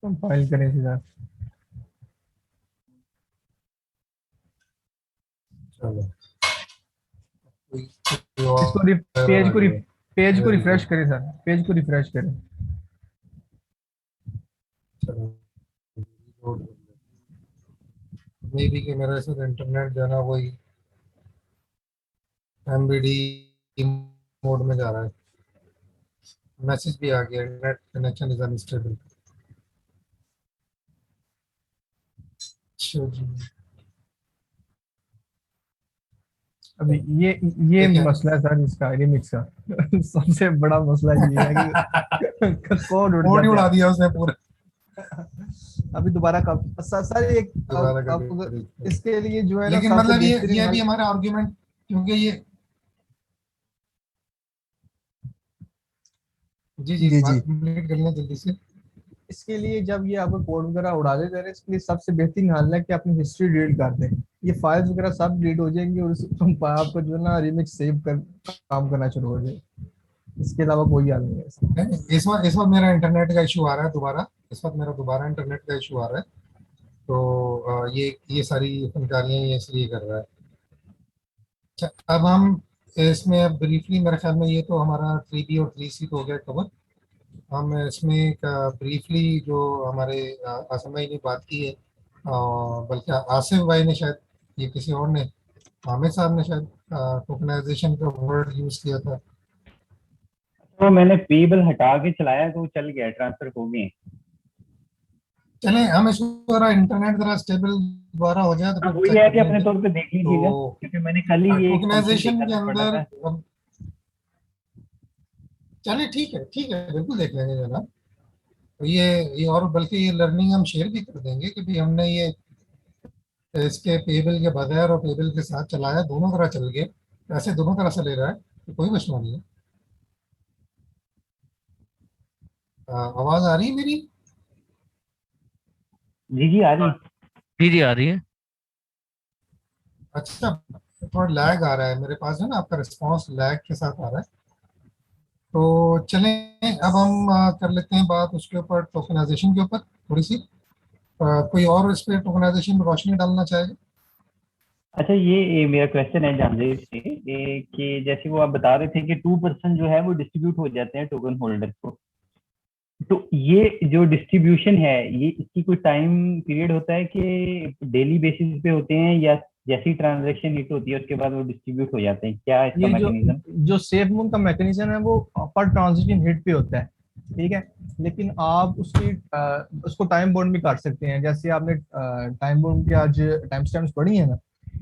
कंपाइल करें सीधा। चलो इसको पेज को रिफ्रेश करें सर, पेज को रिफ्रेश करें। मे बी कि मेरा इस इंटरनेट जो है ना वही एमबीडी मोड में जा रहा है। मैसेज भी आ गया, नेट कनेक्शन इज अनस्टेबल। अभी ये मसला है सर इसका रिमिक्स का सबसे बड़ा मसला ये है कि कोड उड़ा दिया उसने पूरा। अभी दोबारा कब सर एक इसके लिए जो है ना, लेकिन मतलब ये भी हमारा आर्गुमेंट, क्योंकि ये जी कंप्लीट कर लें जल्दी से। इसके लिए जब ये आपको कोड वगैरह उड़ा देते हैं, इसके लिए सबसे बेहतरीन हल है कि अपनी हिस्ट्री डिलीट कर दें। ये फाइल्स वगैरह सब डिलीट हो जाएंगी और आपको जो है ना रिमिक्स सेव कर काम करना शुरू हो जाए। इसके अलावा कोई हल नहीं है। इस वक्त मेरा इंटरनेट का इशू आ रहा है दोबारा। इस वक्त मेरा दोबारा इंटरनेट का इशू आ रहा है, तो ये सारी फनकारियाँ ये इसलिए कर रहा है। अच्छा, अब हम इसमें ब्रीफली, मेरे ख्याल में ये तो हमारा 3B और 3C तो हो गया कवर। हम इसमें ब्रीफली जो हमारे आसम भाई ने बात की है, बल्कि आसिफ भाई ने शायद, ये किसी और ने, हामिद साहब ने शायद टोकनाइजेशन का वर्ड यूज किया था। तो मैंने पेबल हटा के चलाया तो चल गया, ट्रांसफर हो गए। चले हम इसको जरा इंटरनेट जरा स्टेबल दोबारा हो जाए तो वही है कि अपने तौर पे देख लीजिएगा, क्योंकि मैंने कल ही ये टोकनाइजेशन के अंदर। चलिए ठीक है बिल्कुल देख लेंगे जनाब। तो ये और बल्कि ये लर्निंग हम शेयर भी कर देंगे कि भी हमने ये इसके पेबल के बगैर और पेबल के साथ चलाया, दोनों तरह चल गए, ऐसे दोनों तरह से ले रहा है तो कोई मसला नहीं है। आवाज आ रही है मेरी? जी आ रही जी आ रही है। अच्छा, थोड़ा लैग आ रहा है मेरे पास है ना, आपका रिस्पांस लैग के साथ आ रहा है। तो चलें अब हम कर लेते हैं बात उसके ऊपर, टोकनाइजेशन के ऊपर थोड़ी सी। कोई और इस पे टोकनाइजेशन में रोशनी डालना चाहेगा? अच्छा, ये मेरा क्वेश्चन है जानदेव से कि जैसे वो आप बता रहे थे कि 2% जो है वो डिस्ट्रीब्यूट हो जाते हैं टोकन होल्डर को, तो ये जो डिस्ट्रीब्यूशन है ये इसकी कोई टाइम पीरियड होता है कि डेली बेसिस पे होते हैं, या जैसी ट्रांजैक्शन हिट होती है उसके बाद वो डिस्ट्रीब्यूट हो जाते हैं? क्या इसका मैकेनिज्म? जो सेफ मून का मैकेनिज्म है वो पर ट्रांजैक्शन हिट पे होता है, ठीक है। लेकिन आप उसको टाइम बाउंड भी कर सकते हैं। जैसे आपने टाइम बाउंड की आज टाइम स्टैम्प्स पढ़ी है ना,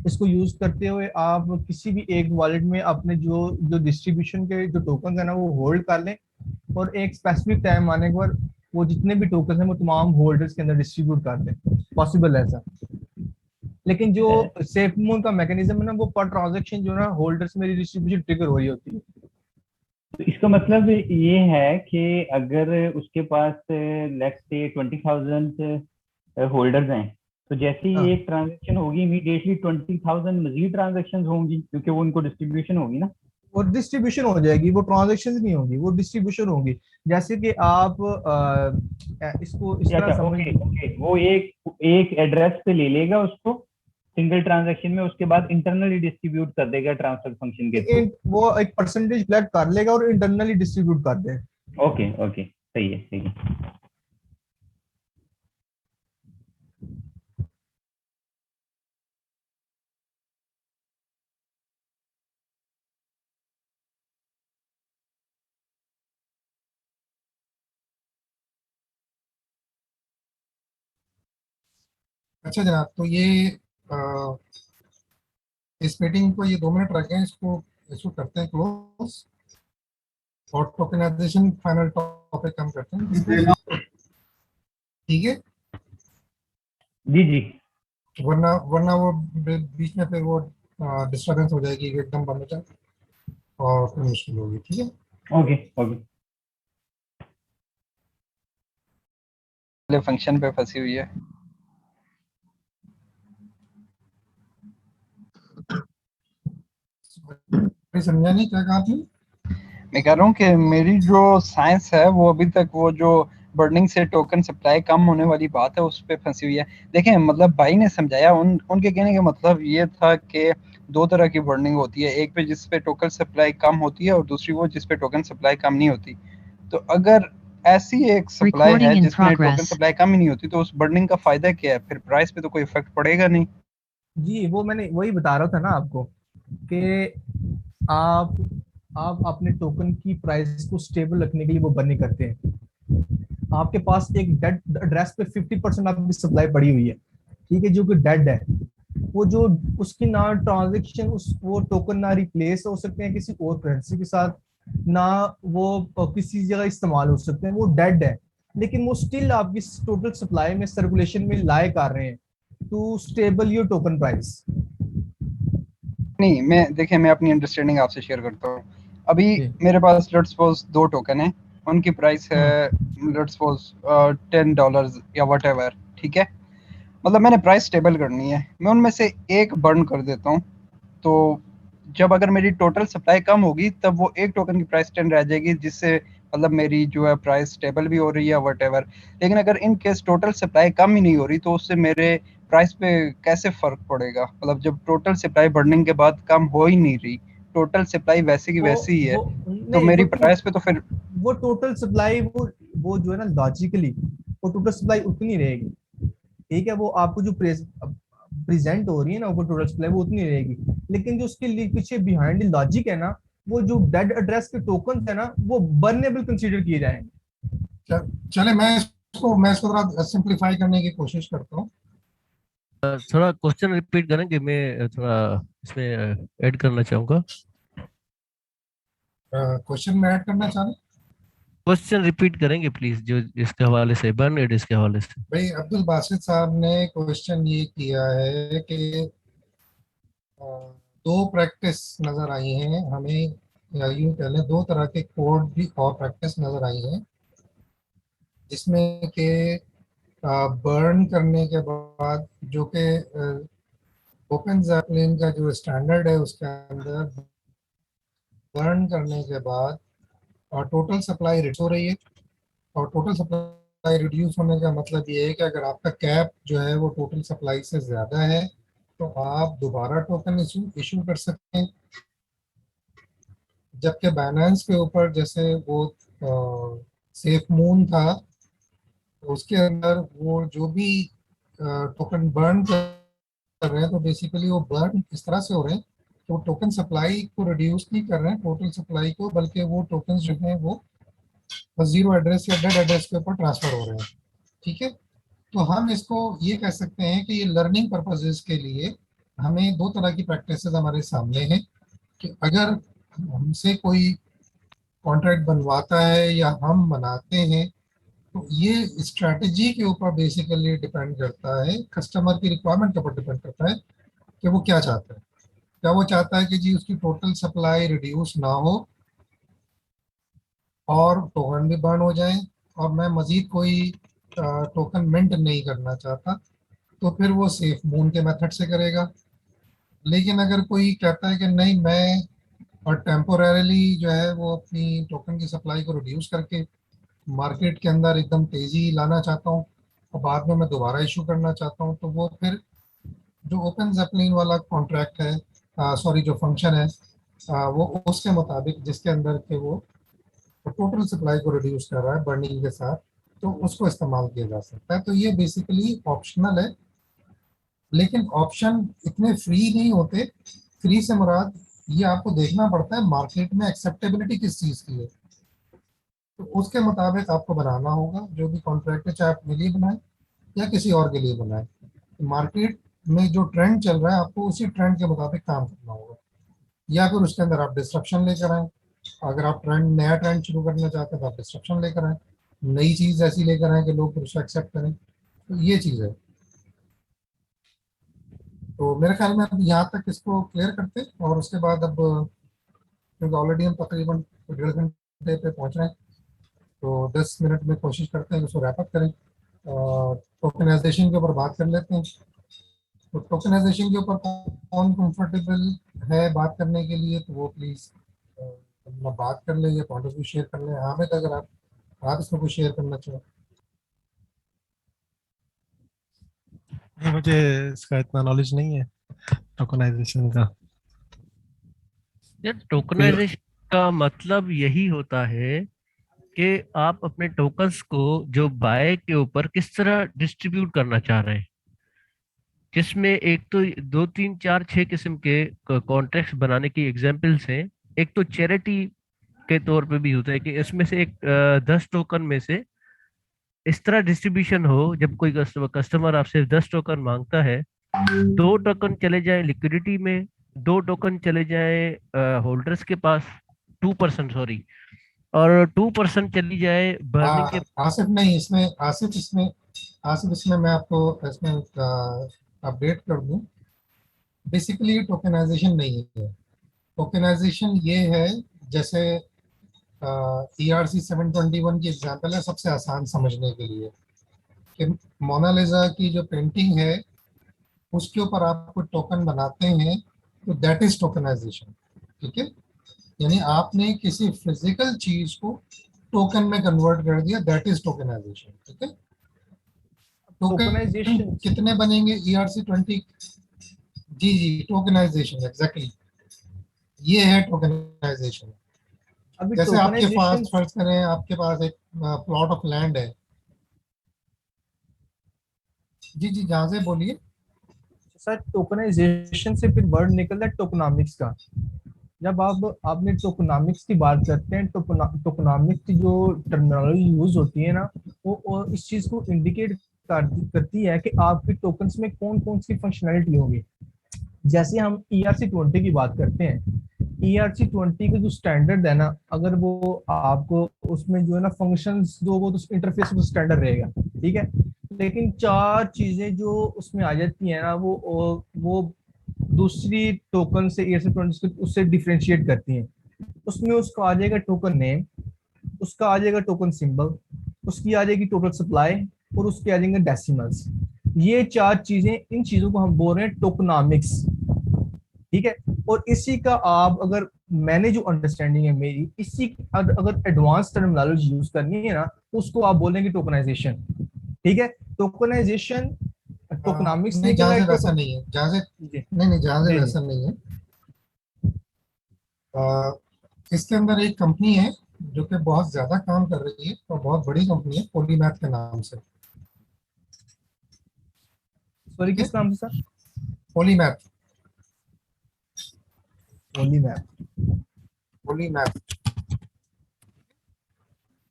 इसको यूज करते हुए आप किसी भी एक वॉलेट में अपने जो डिस्ट्रीब्यूशन के जो टोकन है ना वो होल्ड कर लें, और एक स्पेसिफिक टाइम आने के बाद वो जितने भी टोकन हैं वो तमाम होल्डर्स के अंदर डिस्ट्रीब्यूट कर दें। पॉसिबल है ऐसा। लेकिन जो सेफ मून का मैकेनिज्म है ना, वो पर ट्रांजैक्शन जो ना होल्डर्स में डिस्ट्रीब्यूशन ट्रिगर हो रही होती है। तो इसका मतलब ये है कि अगर उसके पास लेट्स से 20,000 होल्डर्स हैं, तो जैसे ही एक ट्रांजैक्शन होगी इमीडिएटली 20,000 मजीद ट्रांजैक्शन होंगी, क्योंकि वो उनको डिस्ट्रीब्यूशन होगी ना। वो डिस्ट्रीब्यूशन हो जाएगी, वो ट्रांजैक्शंस नहीं होगी, वो डिस्ट्रीब्यूशन होगी। जैसे कि आप इसको इस तरह समझिए, वो एक एड्रेस पे ले लेगा उसको सिंगल ट्रांजैक्शन में, उसके बाद इंटरनली डिस्ट्रीब्यूट कर देगा ट्रांसफर फंक्शन के थ्रू। वो एक परसेंटेज प्लेट कर लेगा और इंटरनली डिस्ट्रीब्यूट कर देगा। ओके सही है। अच्छा जनाब, तो ये इस मीटिंग को ये 2 मिनट रखें, इसको करते हैं क्लोज, और टोकनाइजेशन फाइनल टॉपिक हम करते हैं, ठीक है जी। वरना वो बीच में फिर वो डिस्टर्बेंस हो जाएगी, एकदम बंद हो जाए और फिर मुश्किल होगी, ठीक है। ओके फंक्शन पे फंसी हुई है। समझा नहीं, क्या कहा आपने? मैं कह रहा हूँ कि मेरी जो साइंस है वो अभी तक वो जो बर्निंग से टोकन सप्लाई कम होने वाली बात है उस पे फंसी हुई है। देखें मतलब भाई ने समझाया, उनके कहने का मतलब ये था कि दो तरह की बर्निंग होती है, एक पे जिस पे टोकन सप्लाई कम होती है और दूसरी वो जिस पे टोकन सप्लाई कम नहीं होती। तो अगर ऐसी एक सप्लाई है जिसमें टोकन सप्लाई कम ही नहीं होती तो उस बर्निंग का फायदा क्या है? फिर प्राइस पे तो कोई इफेक्ट पड़ेगा नहीं। जी वो मैंने वही बता रहा था ना आपको कि आप आप अपने टोकन की प्राइस को स्टेबल रखने के लिए वो बर्निंग करते हैं। आपके पास एक डेड एड्रेस पे 50% आपकी सप्लाई पड़ी हुई है, ठीक है, जो कि डेड है, वो जो उसकी ना ट्रांजेक्शन उस वो टोकन ना रिप्लेस हो सकते हैं किसी और करेंसी के साथ, ना वो किसी जगह इस्तेमाल हो सकते हैं, वो डेड है, लेकिन वो स्टिल आपकी टोटल सप्लाई में सर्कुलेशन में लाए कर रहे हैं to stable your token price. नहीं, मैं अपनी अंडरस्टैंडिंग आपसे शेयर करता हूँ। अभी मेरे पास लेट्स सपोज 2 टोकन है, उनकी प्राइस है लेट्स सपोज $10 या व्हाटएवर, ठीक है। मतलब मैंने प्राइस स्टेबल करनी है, मैं उनमें से एक बर्न कर देता हूँ, तो जब अगर मेरी टोटल सप्लाई कम होगी तब वो एक टोकन की प्राइस 10 रह जाएगी, जिससे मतलब मेरी जो है प्राइस स्टेबल भी हो रही है व्हाटएवर। लेकिन अगर इन केस टोटल सप्लाई कम ही नहीं हो रही तो उससे मेरे प्राइस पे कैसे फर्क पड़ेगा? मतलब जब टोटल सप्लाई बढ़ने के बाद कम हो ही नहीं रही, टोटल सप्लाई वैसे की वैसी ही है, तो मेरी प्राइस पे तो फिर वो टोटल सप्लाई वो जो है ना लॉजिकली वो टोटल सप्लाई उतनी रहेगी, ठीक है, वो आपको जो प्रेजेंट हो रही है ना वो टोटल सप्लाई वो उतनी रहेगी, लेकिन जो उसके पीछे बिहाइंड लॉजिक है ना, वो जो डेड एड्रेस के टोकन है ना वो बर्नेबल कंसीडर किए जाएंगे। चले मैं इसको थोड़ा सिंप्लीफाई करने की कोशिश करता हूँ। थोड़ा क्वेश्चन रिपीट करेंगे, मैं थोड़ा इसमें ऐड करना चाहूंगा। क्वेश्चन में ऐड करना चाह रहे? क्वेश्चन रिपीट करेंगे प्लीज, जो इसके हवाले से बर्न एड्रेस के हवाले से। भाई अब्दुल बासित साहब ने क्वेश्चन ये किया है कि दो प्रैक्टिस नजर आई हैं हमें, या यूं कह लें दो तरह के कोड भी और प्रैक्टिस नजर आई हैं, जिसमें कि बर्न करने के बाद जो कि ओपन जैपलिन का जो स्टैंडर्ड है उसके अंदर बर्न करने के बाद और टोटल सप्लाई रिड्यूस हो रही है, और टोटल सप्लाई रिड्यूस होने का मतलब ये है कि अगर आपका कैप जो है वो टोटल सप्लाई से ज़्यादा है तो आप दोबारा टोकन इशू कर सकते हैं। जबकि बाइनेंस के ऊपर जैसे वो सेफ मून था, तो उसके अंदर वो जो भी टोकन बर्न कर रहे हैं तो बेसिकली वो बर्न इस तरह से हो रहे हैं कि वो टोकन सप्लाई को रिड्यूस नहीं कर रहे हैं टोटल सप्लाई को, बल्कि वो टोकन जो हैं वो जीरो एड्रेस या डेड एड्रेस के ऊपर ट्रांसफर हो रहे हैं, ठीक है। तो हम इसको ये कह सकते हैं कि ये लर्निंग पर्पसेस के लिए हमें दो तरह की प्रैक्टिसेस हमारे सामने हैं कि अगर हमसे कोई कॉन्ट्रैक्ट बनवाता है या हम बनाते हैं तो ये स्ट्रैटेजी के ऊपर बेसिकली डिपेंड करता है, कस्टमर की रिक्वायरमेंट के ऊपर डिपेंड करता है कि वो क्या चाहता है। क्या वो चाहता है कि जी उसकी टोटल सप्लाई रिड्यूस ना हो और टोकन भी बर्न हो जाए और मैं मजीद कोई टोकन मिंट नहीं करना चाहता, तो फिर वो सेफ मून के मेथड से करेगा। लेकिन अगर कोई कहता है कि नहीं मैं और टेम्पोरेली जो है वो अपनी टोकन की सप्लाई को रिड्यूस करके मार्केट के अंदर एकदम तेजी लाना चाहता हूँ और बाद में मैं दोबारा इशू करना चाहता हूँ, तो वो फिर जो ओपन ज़ेपलिन वाला कॉन्ट्रैक्ट है, सॉरी जो फंक्शन है, वो उसके मुताबिक जिसके अंदर के वो टोटल सप्लाई को रिड्यूस कर रहा है बर्निंग के साथ, तो उसको इस्तेमाल किया जा सकता है। तो ये बेसिकली ऑप्शनल है, लेकिन ऑप्शन इतने फ्री नहीं होते। फ्री से मुराद ये आपको देखना पड़ता है मार्केट में एक्सेप्टेबिलिटी किस चीज़ की है, तो उसके मुताबिक आपको बनाना होगा जो भी कॉन्ट्रैक्ट है, चाहे अपने लिए बनाए या किसी और के लिए बनाए। मार्केट में जो ट्रेंड चल रहा है आपको उसी ट्रेंड के मुताबिक काम करना होगा, या फिर उसके अंदर आप डिस्ट्रप्शन लेकर आए। अगर आप नया ट्रेंड शुरू करना चाहते हैं तो आप डिस्ट्रप्शन लेकर आए, नई चीज़ ऐसी लेकर आए कि लोग उसको एक्सेप्ट करें, तो ये चीज़ है। तो मेरे ख्याल में अब यहाँ तक इसको क्लियर करते हैं और उसके बाद अब क्योंकि ऑलरेडी हम तकरीबन 1.5 घंटे पे पहुँच रहे हैं, तो 10 मिनट में कोशिश करते हैं कि उसको रैप अप करें। टोकनाइजेशन के ऊपर बात कर लेते हैं। तो टोकनाइजेशन के ऊपर कौन कंफर्टेबल है बात करने के लिए, तो वो प्लीज़ अपना बात कर ले या पॉइंट ऑफ व्यू शेयर कर ले। हामिद अगर आप इसमें कुछ शेयर करना चाहो। मुझे इसका इतना नॉलेज नहीं है टोकनाइजेशन का। यार टोकनाइजेशन का मतलब यही होता है कि आप अपने टोकन्स को जो बाय के ऊपर किस तरह डिस्ट्रीब्यूट करना चाह रहे हैं, जिसमें एक तो 2 3 4 6 किस्म के कॉन्ट्रैक्ट्स बनाने की एग्जांपल्स हैं। एक तो चैरिटी के तौर पे भी होता है कि इसमें से एक 10 टोकन में से इस तरह डिस्ट्रीब्यूशन हो, जब कोई कस्टमर आपसे 10 टोकन मांगता है, 2 टोकन चले जाए लिक्विडिटी में, 2 टोकन चले जाए होल्डर्स के पास, 2% सॉरी, और 2% चली जाए बर्निंग के। आसिफ नहीं, इसमें आसिफ इसमें मैं आपको इसमें अपडेट कर दूं। बेसिकली टोकनाइजेशन नहीं है। टोकनाइजेशन ये है, जैसे ERC 721 की एग्जांपल है सबसे आसान समझने के लिए, कि मोनालिसा की जो पेंटिंग है उसके ऊपर आप कोई टोकन बनाते हैं तो दैट इज टोकनाइजेशन। ठीक है, यानी आपने किसी फिजिकल चीज को टोकन में कन्वर्ट कर दिया, दैट इज टोकनाइजेशन। ठीक है, टोकन कितने बनेंगे ERC 20? जी, टोकनाइजेशन एग्जैक्टली ये है टोकनाइजेशन। जैसे आपके पास, फर्ज करें आपके पास एक प्लॉट ऑफ लैंड है। जी जहाँ से बोलिए सर। टोकनाइजेशन से फिर वर्ड निकलता है टोकनॉमिक्स का। जब आपने टोकनॉमिक्स की बात करते हैं, टोकनॉमिक्स की जो टर्मिनोलॉजी यूज होती है ना, वो इस चीज को इंडिकेट करती है कि आपके टोकन्स में कौन कौन सी फंक्शनैलिटी होगी। जैसे हम ERC 20 की बात करते हैं, ERC 20 का जो स्टैंडर्ड है ना, अगर वो आपको उसमें जो है ना फंक्शंस जो वो तो इंटरफेस में स्टैंडर्ड रहेगा, ठीक है। लेकिन 4 चीजें जो उसमें आ जाती है ना, वो दूसरी टोकन से ERC 20 उससे डिफरेंशिएट करती हैं। उसमें उसका आ जाएगा टोकन नेम, उसका आ जाएगा टोकन सिंबल, उसकी आ जाएगी टोटल सप्लाई, और उसके आ जाएंगे डेसिमल्स। ये 4 चीजें, इन चीजों को हम बोल रहे हैं टोकनॉमिक्स। ठीक है, और इसी का आप अगर मैंने जो अंडरस्टैंडिंग है मेरी, इसी अगर एडवांस टर्मिनोलॉजी यूज करनी है ना, तो उसको आप बोलेंगे टोकनाइजेशन। ठीक है, टोकनाइजेशन टोकनॉमिक्स नहीं, जहाँ से वैसा नहीं है, जहाँ से वैसा नहीं है। इसके अंदर एक कंपनी है जो कि बहुत ज्यादा काम कर रही है और बहुत बड़ी कंपनी है, पॉलीमैथ के नाम से। सॉरी, किस नाम से सर? पॉलीमैथ।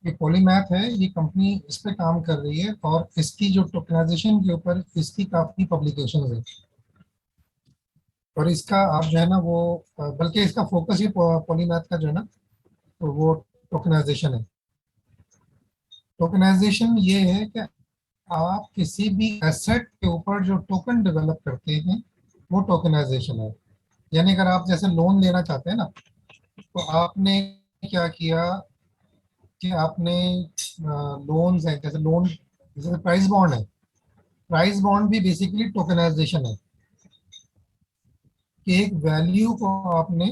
ये पॉलीमैथ है, ये कंपनी इस पे काम कर रही है, और इसकी जो टोकनाइजेशन के ऊपर इसकी काफी पब्लिकेशंस है। और इसका आप जो है ना वो, बल्कि इसका फोकस ही पॉलीमैथ का जो है ना, तो वो टोकनाइजेशन है। टोकनाइजेशन ये है कि आप किसी भी एसेट के ऊपर जो टोकन डेवलप करते हैं वो टोकनाइजेशन है। यानी अगर आप जैसे लोन लेना चाहते हैं ना, तो आपने क्या किया कि आपने लोन्स हैं, जैसे प्राइस बॉन्ड है, प्राइस बॉन्ड भी बेसिकली टोकनाइजेशन है कि एक वैल्यू को आपने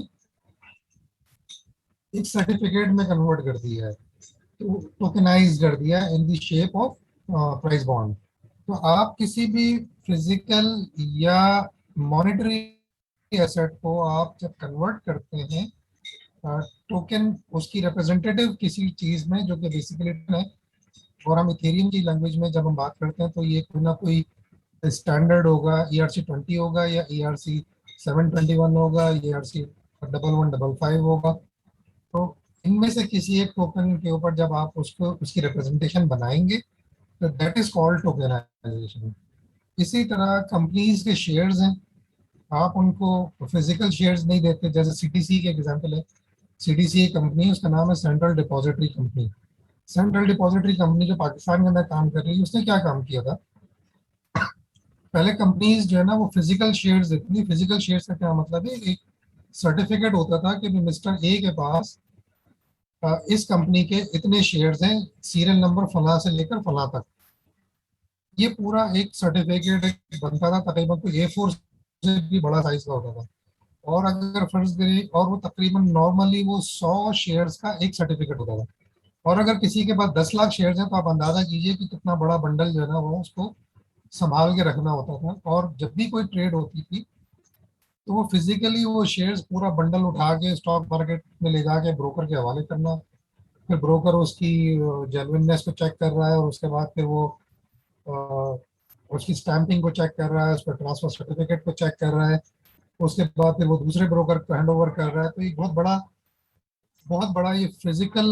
एक सर्टिफिकेट में कन्वर्ट कर दिया है, तो टोकनाइज कर दिया in the shape of price bond. तो आप किसी भी फिजिकल या मॉनेटरी एसेट को आप जब कन्वर्ट करते हैं टोकन, उसकी रिप्रेजेंटेटिव किसी चीज में जो कि बेसिकली है, और हम इथेरियम की लैंग्वेज में जब हम बात करते हैं तो ये कोई ना कोई स्टैंडर्ड होगा, ERC 20 होगा या ERC 721 होगा, ERC 1155 होगा। तो इनमें से किसी एक टोकन के ऊपर जब आप उसको उसकी रिप्रेजेंटेशन बनाएंगे तो दैट इज कॉल्ड टोकनाइजेशन। इसी तरह कंपनीज के शेयर्स हैं, आप उनको फिजिकल शेयर्स नहीं देते। जैसे CTC के एग्जांपल है, CTC एक कंपनी है, उसका नाम है central depository company. Central depository company जो पाकिस्तान के अंदर काम कर रही है, उसने क्या काम किया था, पहले कंपनीज जो है ना वो फिजिकल शेयर्स देती थी। फिजिकल शेयर्स का क्या मतलब है, एक सर्टिफिकेट होता था कि मिस्टर ए के पास इस कंपनी के इतने शेयर्स हैं, सीरियल नंबर फला से लेकर फला तक। ये पूरा एक सर्टिफिकेट बनता था, तकरीबन कोई A4 से भी बड़ा साइज का होता था। और अगर फर्ज करें, और वो तकरीबन नॉर्मली वो 100 शेयर्स का एक सर्टिफिकेट होता था। और अगर किसी के पास 10 लाख शेयर्स हैं तो आप अंदाजा कीजिए कि कितना बड़ा बंडल जो है ना वो उसको संभाल के रखना होता था, और जब भी कोई ट्रेड होती थी तो वो फिजिकली वो शेयर्स पूरा बंडल उठा के स्टॉक मार्केट में ले जाके ब्रोकर के हवाले करना, फिर ब्रोकर उसकी जेन्युइननेस को चेक कर रहा है, और उसके बाद फिर वो उसकी स्टैंपिंग को चेक कर रहा है, उसका ट्रांसफर सर्टिफिकेट को चेक कर रहा है, उसके बाद फिर वो दूसरे ब्रोकर को हैंड ओवर कर रहा है। तो ये बहुत बड़ा ये फिजिकल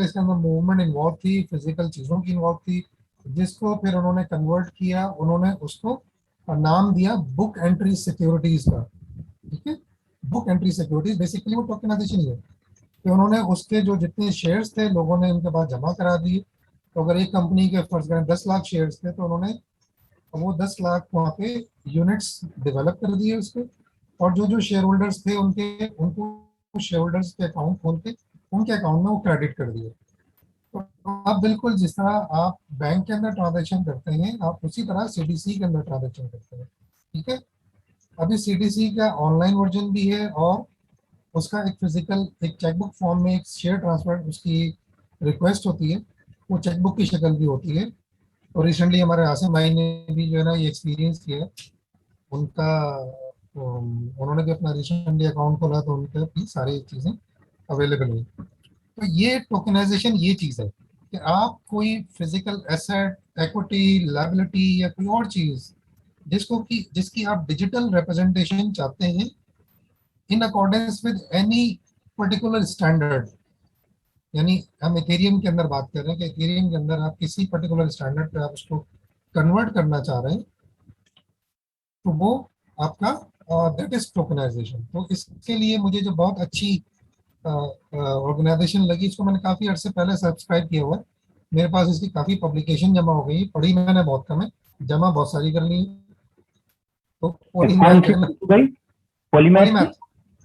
इसके अंदर मूवमेंट इन्वॉल्व थी, फिजिकल चीज़ों की इन्वॉल्व थी, जिसको फिर उन्होंने कन्वर्ट किया, उन्होंने उसको नाम दिया बुक एंट्री सिक्योरिटीज का। ठीक है, बुक एंट्री सिक्योरिटीज बेसिकली वो टोकनाइजेशन ही है कि उन्होंने उसके जो जितने शेयर्स थे लोगों ने उनके पास जमा करा दिए। तो अगर एक कंपनी के फर्ज करें 10 लाख शेयर्स थे, तो उन्होंने वो 10 लाख वहाँ पे यूनिट्स डेवलप कर दिए उसके, और जो शेयर होल्डर्स थे उनको शेयर होल्डर्स के अकाउंट खोल के उनके अकाउंट में वो क्रेडिट कर दिए। तो आप बिल्कुल जिस तरह आप बैंक के अंदर ट्रांजेक्शन करते हैं, आप उसी तरह सीडीसी के अंदर ट्रांजेक्शन करते हैं। ठीक है, अभी सीडीसी का ऑनलाइन वर्जन भी है, और उसका एक फिजिकल एक चेकबुक फॉर्म में एक शेयर ट्रांसफर उसकी रिक्वेस्ट होती है, वो चेकबुक की शक्ल भी होती है। और रिसेंटली हमारे आसिम भाई ने भी जो है ना ये एक्सपीरियंस किया, उनका उन्होंने भी अपना रिसेंटली अकाउंट खोला, तो उनके भी सारी चीज़ें अवेलेबल हुई। तो ये टोकनाइजेशन ये चीज़ है कि आप कोई फिजिकल एसेट, इक्विटी, लायबिलिटी या कोई और चीज़ जिसकी आप डिजिटल रिप्रेजेंटेशन चाहते हैं in accordance with any particular standard, यानी हम इथेरियम के अंदर बात कर रहे हैं कि इथेरियम के अंदर आप किसी पर्टिकुलर स्टैंडर्ड पे आप उसको कन्वर्ट करना चाह रहे हैं, तो वो आपका दैट इज टोकनाइजेशन। तो इसके लिए मुझे जो बहुत अच्छी ऑर्गेनाइजेशन लगी, इसको मैंने काफ़ी अर्से पहले सब्सक्राइब किया हुआ है, मेरे पास इसकी काफ़ी पब्लिकेशन जमा हो गई, पढ़ी मैंने बहुत कम है, जमा बहुत सारी कर ली। तो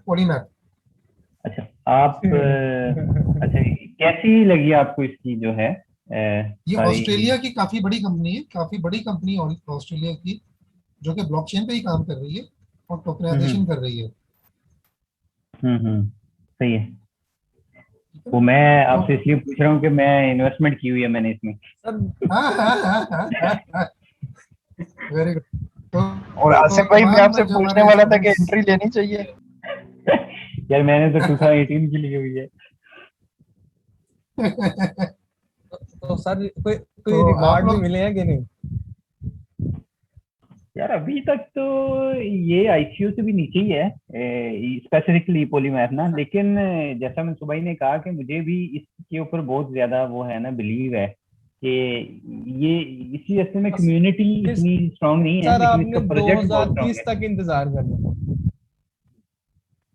पॉलीमैथ। अच्छा, आप अच्छा कैसी लगी आपको इसकी जो है ये ऑस्ट्रेलिया की काफ़ी बड़ी कंपनी है, काफ़ी बड़ी कंपनी ऑस्ट्रेलिया की, जो कि ब्लॉकचेन पे ही काम कर रही है और टोकनाइजेशन कर रही है। सही है। वो मैं आपसे इसलिए पूछ रहा हूँ कि मैं इन्वेस्टमेंट की हुई है मैंने इसमें। Very good. तो और आसिफ भाई मैं आपसे पूछने वाला था कि एंट्री लेनी चाहिए। यार मैंने तो 2018 की ली हुई है। तो सर कोई रिवार्ड भी मिले हैं कि नहीं? यार अभी तक तो ये आईसीओ से भी नीचे ही है, स्पेसिफिकली पॉलीमैथ ना, लेकिन जैसा मैं सुबह ने कहा कि मुझे भी इसके ऊपर बहुत ज्यादा वो है ना बिलीव है कि ये इसी वजह में कम्युनिटी इतनी स्ट्रांग नहीं है, सर लेकिन इसका प्रोजेक्ट बहुत स्ट्रांग है। 2030 तक इंतजार करना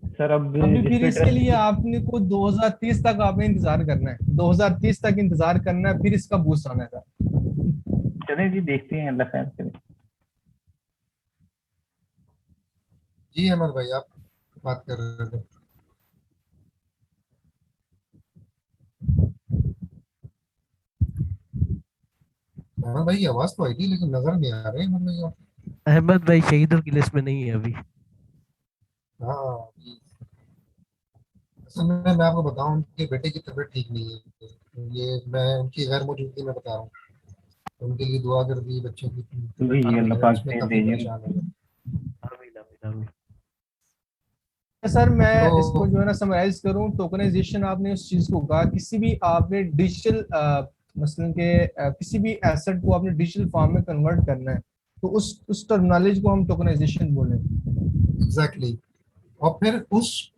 सर। अभी फिर इसके लिए आपने को 2030 तक आपने इंतजार करना है, 2030 तक इंतजार करना है, फिर इसका बूस्ट आना है। चले जी, देखते हैं, अल्लाह खैर करे। जी अमर भाई आप बात कर रहे थे। अमर भाई आवाज तो आई थी लेकिन नजर नहीं आ रही अमर भाई। अहमद भाई शहीदों की लिस्ट में नहीं है अभी। हाँ, असल में मैं आपको बताऊं, उनके बेटे की तबीयत ठीक नहीं है, ये मैं उनकी गैर मौजूदगी में बता रहा हूँ, उनके लिए दुआ कर दी, बच्चों की अल्लाह पाक से काफी परेशान है। सर मैं इसको जो है ना समराइज करूं, टोकनाइजेशन आपने उस चीज को कहा, किसी भी आपने डिजिटल मसलन के किसी भी एसेट को आपने डिजिटल फॉर्म में कन्वर्ट करना है, तो उस टर्मिनोलॉजी को हम टोकनाइजेशन बोले। एग्जैक्टली। और फिर उस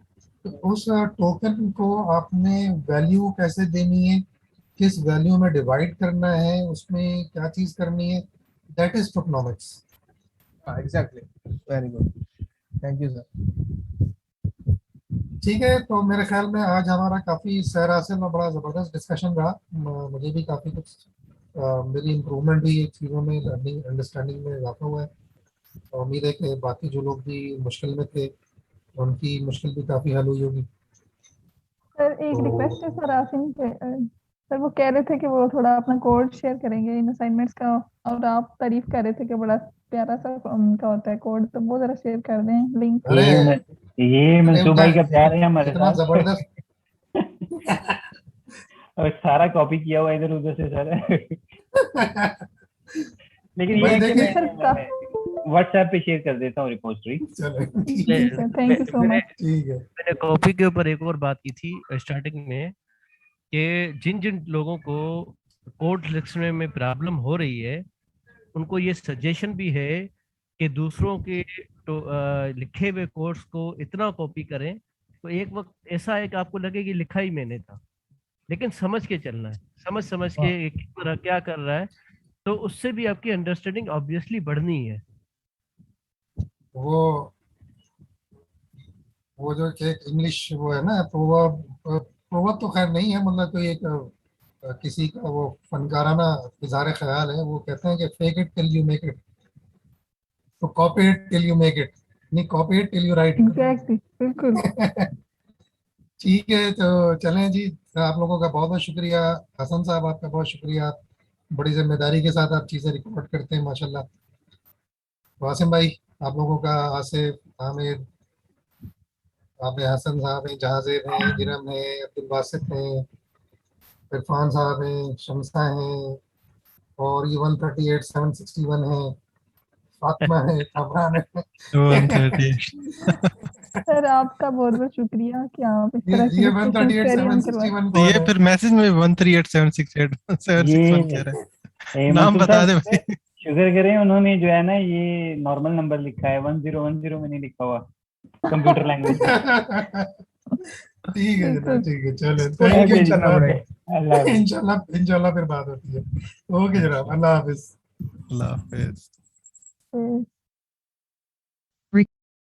टोकन को आपने वैल्यू कैसे देनी है, किस वैल्यू में डिवाइड करना है, उसमें क्या चीज करनी है, that is tokenomics. Exactly, very good, thank you sir. ठीक है, तो मेरे ख्याल में आज हमारा काफ़ी सैर हासिल में बड़ा ज़बरदस्त डिस्कशन रहा, मुझे भी काफ़ी कुछ मेरी इम्प्रूवमेंट हुई एक चीज़ों में, लर्निंग अंडरस्टैंडिंग में इजाफा हुआ है। और उम्मीद है कि बाकी जो लोग भी मुश्किल में थे उनकी मुश्किल भी काफ़ी हल हुई होगी। सर एक रिक्वेस्ट है सर आसिम से, सर वो कह रहे थे कि वो थोड़ा अपना कोड शेयर करेंगे इन असाइनमेंट्स का, और आप तारीफ कर रहे थे कि बड़ा प्यारा सा उनका होता है कोड, तो वो जरा शेयर कर दें लिंक। ये मंसूब भाई का प्यार है हमारे इतना साथ। जबरदस्त और सारा कॉपी किया हुआ इधर उधर से सर। लेकिन ये भाई है कि देखिए, मैं व्हाट्सएप पे शेयर कर देता हूँ रिपोजिटरी। चलो ठीक जी है, sir, thank you so much. ठीक है। मैंने कॉपी के ऊपर एक और बात की थी स्टार्टिंग में कि जिन जिन लोगों को कोड लिखने में प्रॉब्लम हो रही है उनको ये सजेशन भी है कि दूसरों के तो लिखे हुए कोड्स को इतना कॉपी करें तो एक वक्त ऐसा है कि आपको लगे कि लिखा ही मैंने था, लेकिन समझ के चलना है, समझ समझ के किस तरह क्या कर रहा है, तो उससे भी आपकी अंडरस्टैंडिंग ऑब्वियसली बढ़नी है। वो जो एक इंग्लिश वो है ना प्रोवर्ब, प्रोवर्ब तो खैर नहीं है, मतलब कोई एक किसी का वो फनकाराना इज़हार ख्याल है। वो कहते हैं कि fake it till you make it, तो copy it till you make it, नहीं copy it till you right. Exactly, बिल्कुल। ठीक है, तो चलें जी, आप लोगों का बहुत बहुत शुक्रिया। हसन साहब आपका बहुत शुक्रिया, आप बड़ी जिम्मेदारी के साथ आप चीज़ें रिकॉर्ड करते हैं माशाल्लाह। वासिम भाई, आप लोगों का, आसिफ, आमिर, आप हैं, हसन साहब हैं, जहाजिर हैं, इरम हैं, अब्दुल बासित हैं, इरफान साहब हैं, शमसा हैं, और ये 138 761 है, फातिमा है, कमरान है। 138 सर आपका बहुत बहुत शुक्रिया कि आप इस तरह की ये डिस्कशन 138 कैरी ऑन करवाएं। 761 तो ये कौन है? फिर मैसेज में 138 761 कह रहे हैं, नाम मंसूर बता साहब दे भाई। शुक्र करें, उन्होंने जो है ना ये नॉर्मल नंबर लिखा है, 1010 में नहीं लिखा हुआ कंप्यूटर लैंग्वेज में। ठीक है जनाब, ठीक है, चलो इसको थैंक यू ओके एडिट जी, करना जनाब। पड़ेगा। अल्लाह हाफिज। इंशाल्लाह फिर बात होती है। ओके जनाब, अल्लाह हाफिज। अल्लाह हाफिज। हम्म।